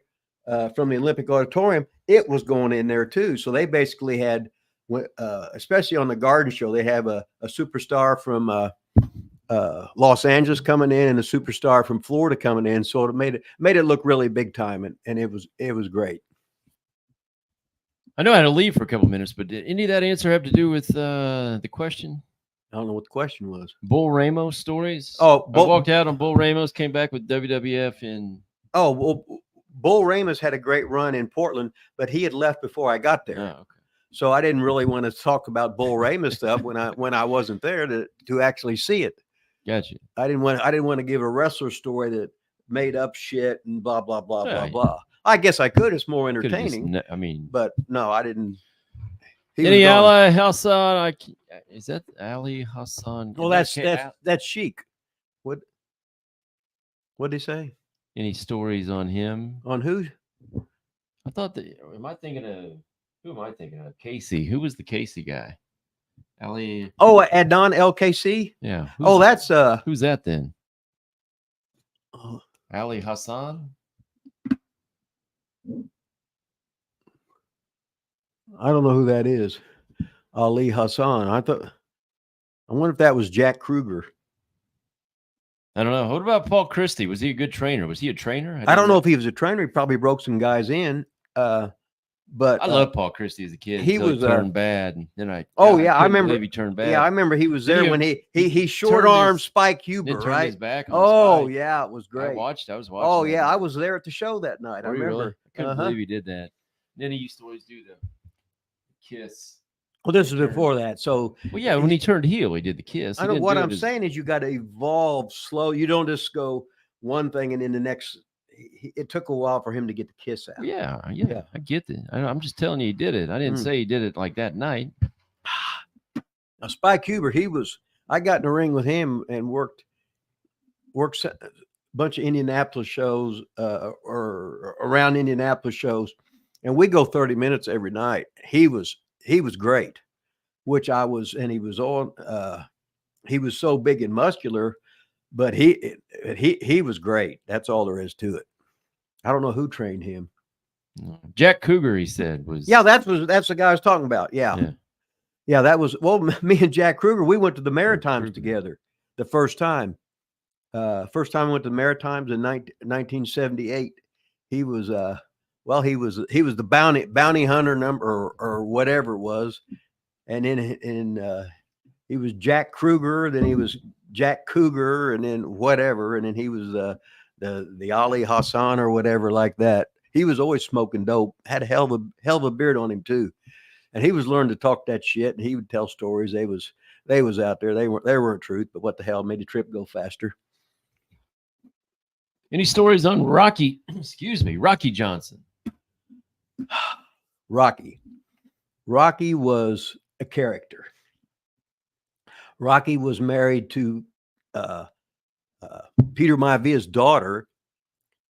from the Olympic Auditorium. It was going in there too. So they basically had, especially on the Garden Show, they have a superstar from Los Angeles coming in and a superstar from Florida coming in. So it made it look really big time, and it was great. I know I had to leave for a couple minutes, but did any of that answer have to do with the question? I don't know what the question was. Bull Ramos stories. Oh, I walked out on Bull Ramos, came back with WWF, and well, Bull Ramos had a great run in Portland, but he had left before I got there. oh, okay. So I didn't really want to talk about Bull Ramos stuff when I wasn't there to actually see it. Gotcha. I didn't want to give a wrestler story that made up shit and blah blah blah Yeah, blah yeah. blah. I guess I could. It's more Could've just entertaining. I mean, But no, I didn't. He was any gone. Ali Hassan? Is that Ali Hassan? Well, that's Chic. What did he say? Any stories on him? On who? I thought that. Who am I thinking of? Casey. Who was the Casey guy? Ali. Oh, Adnan LKC. Yeah. Oh, that's who's that then? oh, Ali Hassan. I don't know who that is. Ali Hassan. I wonder if that was Jack Kruger. I don't know. What about Paul Christie? Was he a good trainer? Was he a trainer? I don't know if he was a trainer. He probably broke some guys in. But I loved Paul Christie as a kid. he until was, turned bad, and then I. Oh, God, yeah, I couldn't remember- believe he turned bad. yeah, I remember he was there Then when he short armed Spike Huber, then turned right? his back on Oh Spike. yeah, it was great. I was watching. Oh that yeah, night. I was there at the show that night. I Were you remember. really? I couldn't believe he did that. Then he used to always do the kiss. Well, this was before that. So Well, yeah, when he turned heel, he did the kiss. I He know didn't what do it I'm as- saying is you got to evolve slow. You don't just go one thing and then the next. It took a while for him to get the kiss out. Yeah, Yeah. I get that. I'm just telling you, he did it. I didn't say he did it like that night. Now, Spike Huber, I got in the ring with him and worked a bunch of Indianapolis shows or around Indianapolis shows, and we go 30 minutes every night. He was great, which I was, and he was on. He was so big and muscular, but he was great. That's all there is to it. I don't know who trained him. Jack Cougar, he said, was Yeah, that's the guy I was talking about. Yeah, that was, well, me and Jack Kruger, we went to the Maritimes Kruger. together the first time. First time I went to the Maritimes in 1978. He was he was the bounty hunter number or whatever it was. And then he was Jack Kruger, then he was Jack Cougar, and then whatever, and then he was the Ali Hassan or whatever like that. He was always smoking dope, had a hell of a beard on him too. And he was learning to talk that shit, and he would tell stories. They was out there. They weren't truth, but what the hell, made the trip go faster. Any stories on Rocky? Excuse me, Rocky Johnson. Rocky was a character. Rocky was married to Peter Maivia's daughter,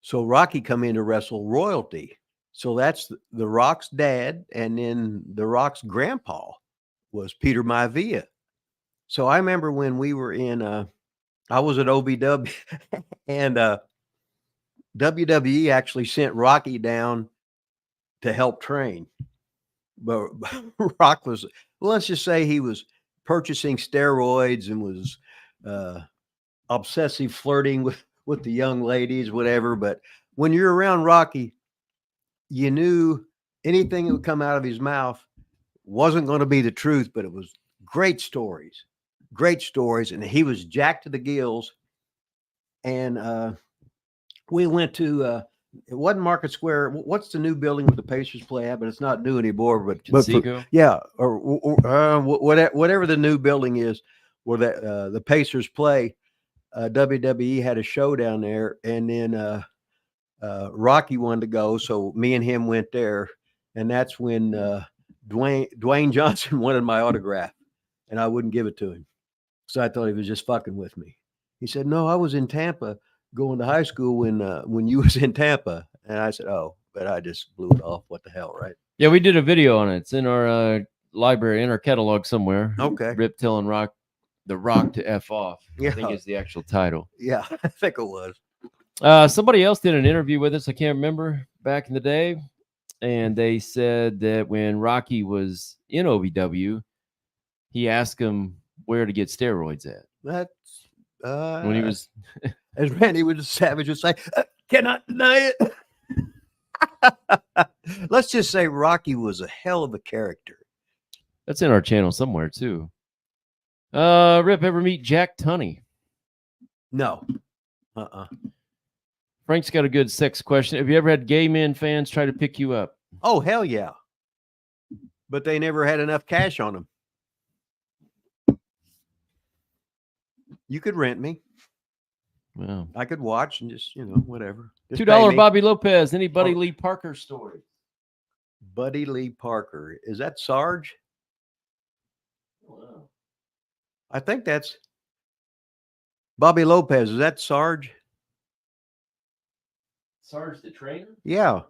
so Rocky come in to wrestle royalty. So that's the Rock's dad, and then the Rock's grandpa was Peter Maivia. So I remember when we were in, I was at OVW, and WWE actually sent Rocky down to help train. But Rock was, well, let's just say he was purchasing steroids and was obsessive flirting with the young ladies, whatever. But when you're around Rocky, you knew anything that would come out of his mouth wasn't going to be the truth, but it was great stories. And he was jacked to the gills. And we went to, it wasn't Market Square. What's the new building where the Pacers play at? But it's not new anymore. But Conseco? yeah, or whatever the new building is where the Pacers play. WWE had a show down there, and then Rocky wanted to go, so me and him went there, and that's when Dwayne Johnson wanted my autograph, and I wouldn't give it to him, so I thought he was just fucking with me. He said, "No, I was in Tampa going to high school when you was in Tampa," and I said, "Oh," but I just blew it off. What the hell, right? Yeah, we did a video on it. It's in our library, in our catalog somewhere. Okay. Rip telling the Rock to F off. I think Yeah. is the actual title. Yeah, I think it was. Somebody else did an interview with us. I can't remember back in the day. And they said that when Rocky was in OVW, he asked him where to get steroids at. That's When he was, as Randy was a savage would say, cannot deny it. Let's just say Rocky was a hell of a character. that's in our channel somewhere too. Rip, ever meet Jack Tunney? No. Frank's got a good sex question. Have you ever had gay men fans try to pick you up? Oh, hell yeah. But they never had enough cash on them. You could rent me. Wow. I could watch and just, whatever. Just pay $2 me. Bobby Lopez. Any Buddy Oh. Lee Parker story? Buddy Lee Parker. Is that Sarge? Wow. I think that's Bobby Lopez. Is that Sarge? Sarge the trainer? Yeah.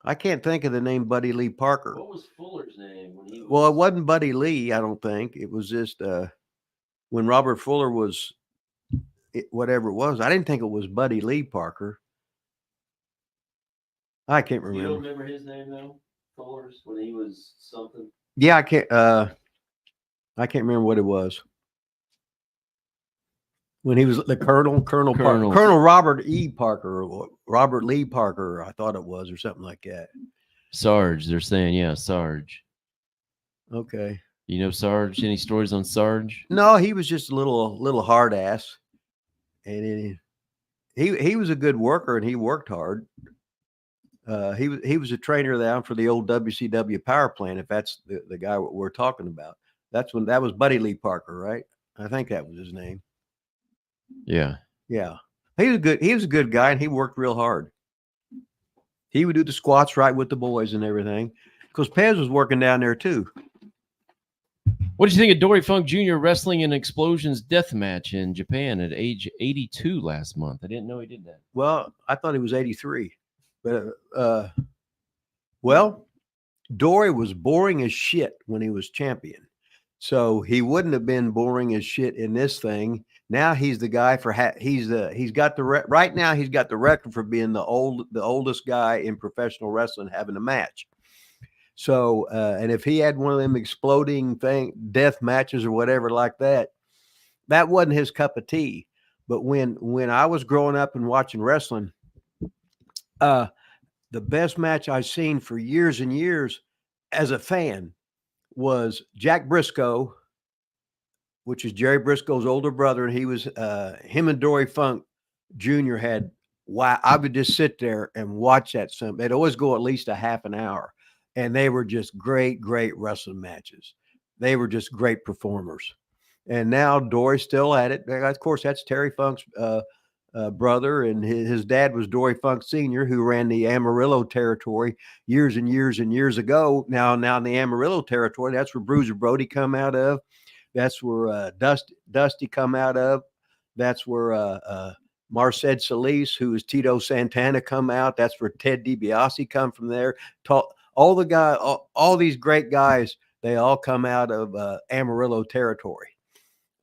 I can't think of the name Buddy Lee Parker. What was Fuller's name when he was? Well, it wasn't Buddy Lee, I don't think. It was just when Robert Fuller was whatever it was. I didn't think it was Buddy Lee Parker. I can't You don't remember. remember his name though? Fuller's when he was something. Yeah, I can't remember what it was. When he was the Colonel Robert E. Parker or Robert Lee Parker, I thought it was, or something like that. Sarge. They're saying, yeah, Sarge. Okay. You know Sarge? Any stories on Sarge? No, he was just a little hard ass, and he was a good worker and he worked hard. He was a trainer down for the old WCW power plant. If that's the guy we're talking about, that was Buddy Lee Parker, right? I think that was his name. Yeah. Yeah, he was a good guy, and he worked real hard. He would do the squats right with the boys and everything, because Pez was working down there too. What did you think of Dory Funk Jr. wrestling in Explosion's death match in Japan at age 82 last month? I didn't know he did that. Well, I thought he was 83, but well, Dory was boring as shit when he was champion, so he wouldn't have been boring as shit in this thing. Now he's the guy for right now he's got the record for being the oldest guy in professional wrestling having a match. So and if he had one of them exploding death matches or whatever like that, that wasn't his cup of tea. But when I was growing up and watching wrestling, the best match I've seen for years and years as a fan was Jack Briscoe, which is Jerry Briscoe's older brother, and he was him and Dory Funk Jr. had. Wow, I would just sit there and watch that. They'd always go at least a half an hour, and they were just great wrestling matches. They were just great performers. And now Dory's still at it. Of course, that's Terry Funk's brother, and his dad was Dory Funk Sr., who ran the Amarillo territory years and years and years ago. Now in the Amarillo territory, that's where Bruiser Brody come out of. That's where Dusty come out of. That's where Marced Solis, who is Tito Santana, come out. That's where Ted DiBiase come from there. All these great guys, they all come out of Amarillo territory.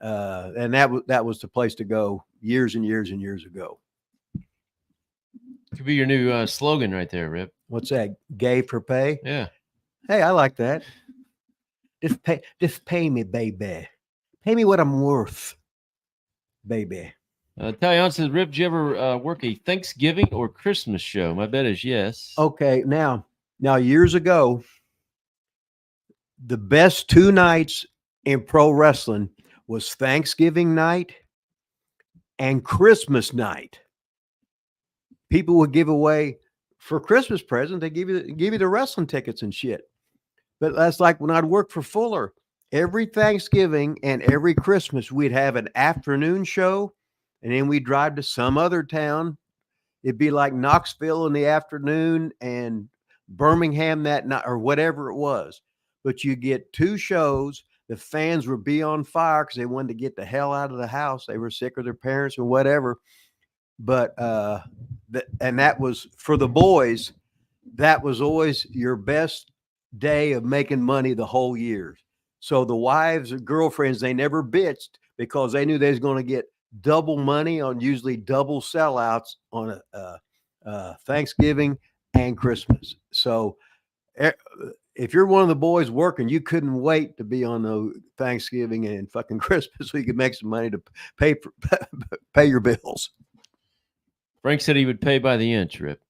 And that was the place to go years and years and years ago. Could be your new slogan right there, Rip. What's that? Gay for pay? Yeah. Hey, I like that. Just pay me, baby. Pay me what I'm worth, baby. Talion says, Rip, did you ever work a Thanksgiving or Christmas show? My bet is yes. Okay, now years ago, the best 2 nights in pro wrestling was Thanksgiving night and Christmas night. People would give away for Christmas present. They give you the wrestling tickets and shit. But that's like when I'd work for Fuller. Every Thanksgiving and every Christmas, we'd have an afternoon show, and then we'd drive to some other town. It'd be like Knoxville in the afternoon and Birmingham that night, or whatever it was. But you get 2 shows. The fans would be on fire because they wanted to get the hell out of the house. They were sick of their parents or whatever. But and that was for the boys. that was always your best day of making money the whole year. So the wives or girlfriends, they never bitched because they knew they was going to get double money on usually double sellouts on Thanksgiving and Christmas. So if you're one of the boys working, you couldn't wait to be on the Thanksgiving and fucking Christmas so you could make some money to pay your bills. Frank said he would pay by the inch, Rip.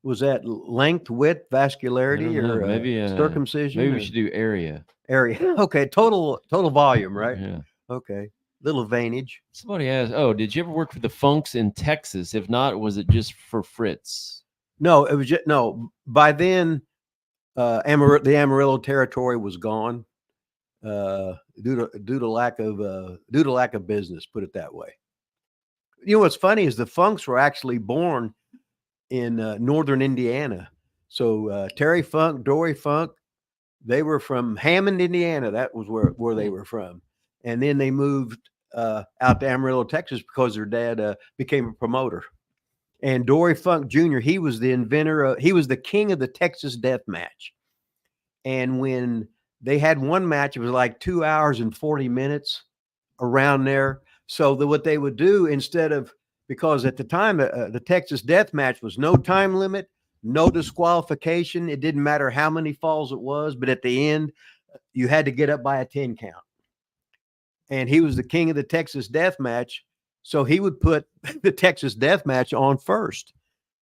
Was that length, width, vascularity, or maybe circumcision? Maybe we should do area. Area. Okay, total volume, right? Yeah. Okay, little veinage. Somebody asked, "Oh, did you ever work for the Funks in Texas? If not, was it just for Fritz?" No, it was just no. By then, the Amarillo territory was gone due to lack of business. Put it that way. You know what's funny is the Funks were actually born in northern Indiana. So Terry Funk, Dory Funk, they were from Hammond, Indiana. That was where they were from. And then they moved out to Amarillo, Texas because their dad became a promoter. And Dory Funk Jr., he was the inventor. He was the king of the Texas death match. And when they had one match, it was like 2 hours and 40 minutes around there. So what they would do because at the time, the Texas death match was no time limit, no disqualification. It didn't matter how many falls it was, but at the end, you had to get up by a 10 count. And he was the king of the Texas death match. So he would put the Texas death match on first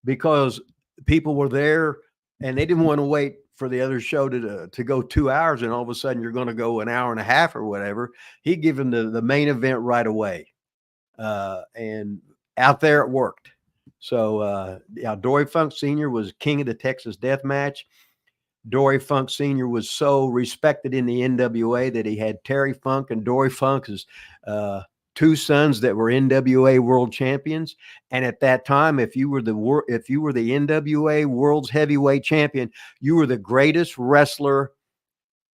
because people were there and they didn't want to wait for the other show to go 2 hours. And all of a sudden you're going to go an hour and a half or whatever. He'd give him the main event right away. And out there it worked. So Dory Funk Sr. was king of the Texas death match. Dory Funk Sr. was so respected in the NWA that he had Terry Funk and Dory Funk as two sons that were NWA world champions. And at that time, if you were the NWA world's heavyweight champion, you were the greatest wrestler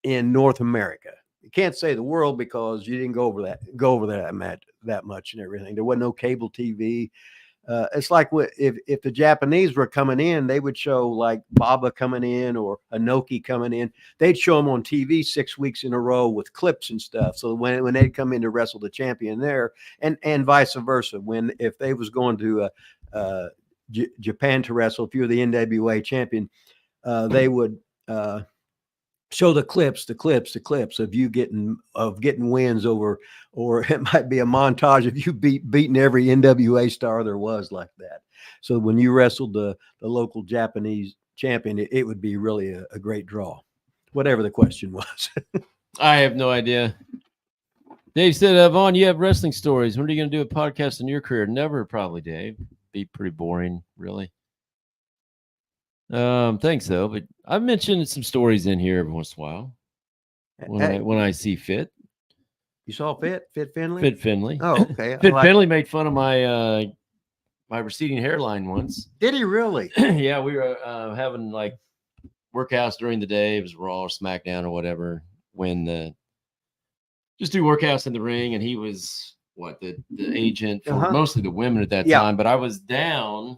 in North America. You can't say the world because you didn't go over that much and everything. There wasn't no cable TV. It's like if the Japanese were coming in, they would show like Baba coming in or Inoki coming in. They'd show them on TV 6 weeks in a row with clips and stuff. So when they'd come in to wrestle the champion there, and vice versa, if they was going to Japan to wrestle, if you were the NWA champion, they would show the clips of you getting wins over, or it might be a montage of you beating every NWA star there was like that. So when you wrestled the local Japanese champion, it would be really a great draw, whatever the question was. I have no idea. Dave said, Vaughn, you have wrestling stories. When are you going to do a podcast in your career? Never, probably, Dave. Be pretty boring, really. Thanks though, but I've mentioned some stories in here every once in a while when I see fit. You saw Fit Finley? Fit Finley. Oh, okay. Fit Finley made fun of my my receding hairline once. Did he really? Yeah, we were having like workouts during the day. It was Raw or SmackDown or whatever. When just do workouts in the ring, and he was the agent for mostly the women at that time. But I was down.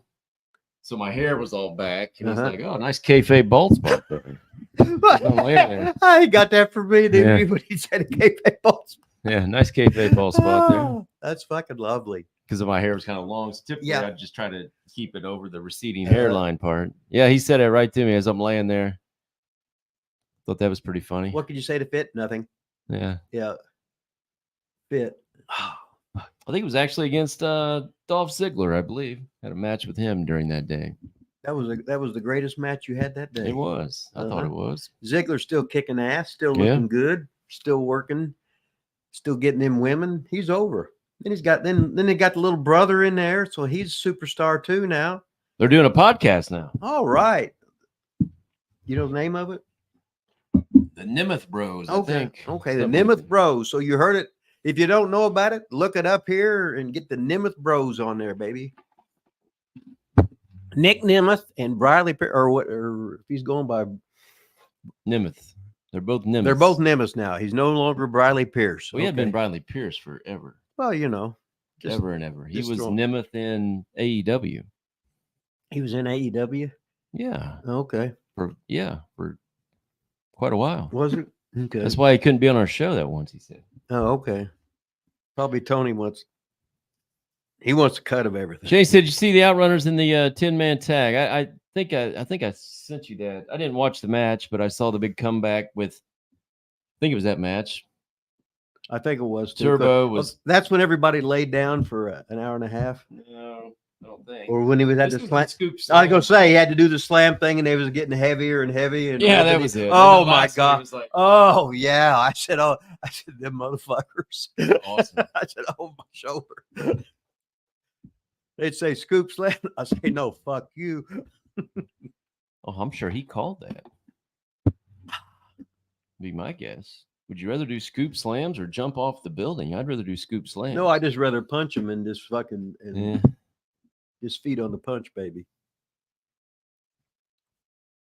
So my hair was all back, and he's like, "Oh, nice kayfabe bald spot there." I got that for me, didn't you? When he said a kayfabe bald spot. Yeah, nice kayfabe bald spot there. That's fucking lovely. Because my hair was kind of long. So typically, I'd just try to keep it over the receding hairline part. Yeah, he said it right to me as I'm laying there. Thought that was pretty funny. What could you say to Fit? Nothing. Yeah. Yeah. Fit. I think it was actually against Dolph Ziggler, I believe. Had a match with him during that day. That was the greatest match you had that day. It was. I thought it was. Ziggler's still kicking ass, still looking good, still working, still getting them women. He's over. Then then they got the little brother in there, so he's a superstar too now. They're doing a podcast now. All right. You know the name of it? The Nemeth Bros, I think. Okay, the Nemeth Bros. So you heard it. If you don't know about it, look it up here and get the Nemeth Bros on there, baby. Nick Nemeth and Briley, or if he's going by Nemeth. They're both Nemeth. They're both Nemeth now. He's no longer Briley Pierce. We had been Briley Pierce forever. Well, you know. Ever and ever. He was Nemeth in AEW. He was in AEW? Yeah. Okay. For quite a while. Was it? Okay. That's why he couldn't be on our show that once, he said. Oh, okay. Probably Tony wants a cut of everything. Jay said, you see the Outrunners in the 10-man tag. I think I sent you that. I didn't watch the match, but I saw the big comeback with, I think it was that match. I think it was too. Turbo was. That's when everybody laid down for an hour and a half. No, I don't think. Or when he was at This the was slam. Scoop I was Slam. gonna say he had to do the slam thing, and they was getting heavier and heavier. And Yeah, that was it. Oh And the my last one, he God! was like, Oh yeah! I said, them motherfuckers. awesome. I said, oh, my shoulder. They'd say scoop slam. I say, no, fuck you. Oh, I'm sure he called that. Be my guess. Would you rather do scoop slams or jump off the building? I'd rather do scoop slams. No, I just rather punch him and just fucking Yeah. just feet on the punch, baby.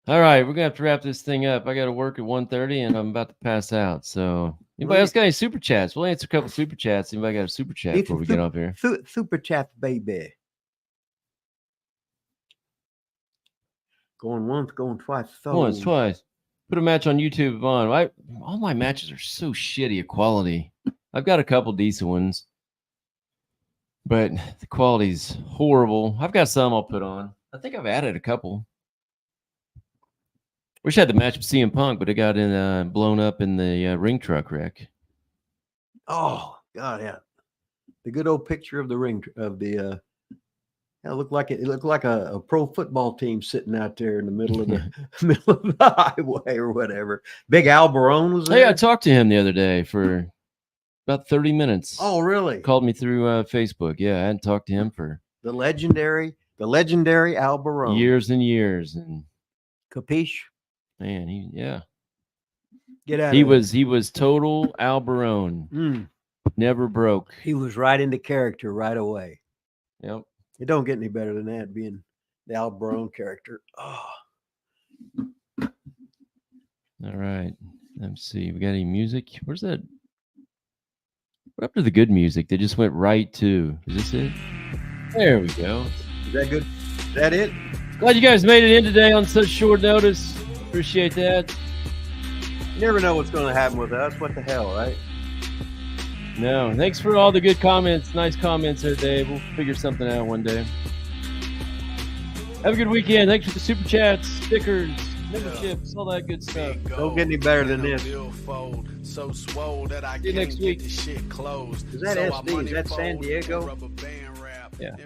All right, we're gonna have to wrap this thing up. I got to work at 1:30 and I'm about to pass out. So, anybody else got any super chats? We'll answer a couple super chats. Anybody got a super chat before we get off here? Super chat, baby. Going once, going twice. Once, twice. Put a match on YouTube on. All my matches are so shitty of quality. I've got a couple decent ones, but the quality's horrible. I've got some I'll put on. I think I've added a couple. Wish I had the match with CM Punk, but it got blown up in the ring truck wreck. Oh God, yeah. The good old picture of the ring of the. It looked like a pro football team sitting out there in the middle of the middle of the highway or whatever. Big Al Barone was there. Hey, I talked to him the other day for about 30 minutes. Oh, really? Called me through Facebook. Yeah, I hadn't talked to him for The legendary Al Barone. years and years. And Capiche? man, Get out. he was total Al Barone. Never broke. He was right into character right away. Yep. It don't get any better than that, being the Al Barone character. Oh. All right. Let's see. We got any music? Where's that? What happened to the good music? They just went right to. Is this it? There we go. Is that good? Is that it? Glad you guys made it in today on such short notice. Appreciate that. You never know what's going to happen with us. What the hell, right? No. Thanks for all the good comments. Nice comments there, Dave. We'll figure something out one day. Have a good weekend. Thanks for the super chats, stickers, memberships, all that good stuff. Don't get any better than this. So swole that I See you next week. Shit closed. Is that SD? Is that San Diego? Yeah.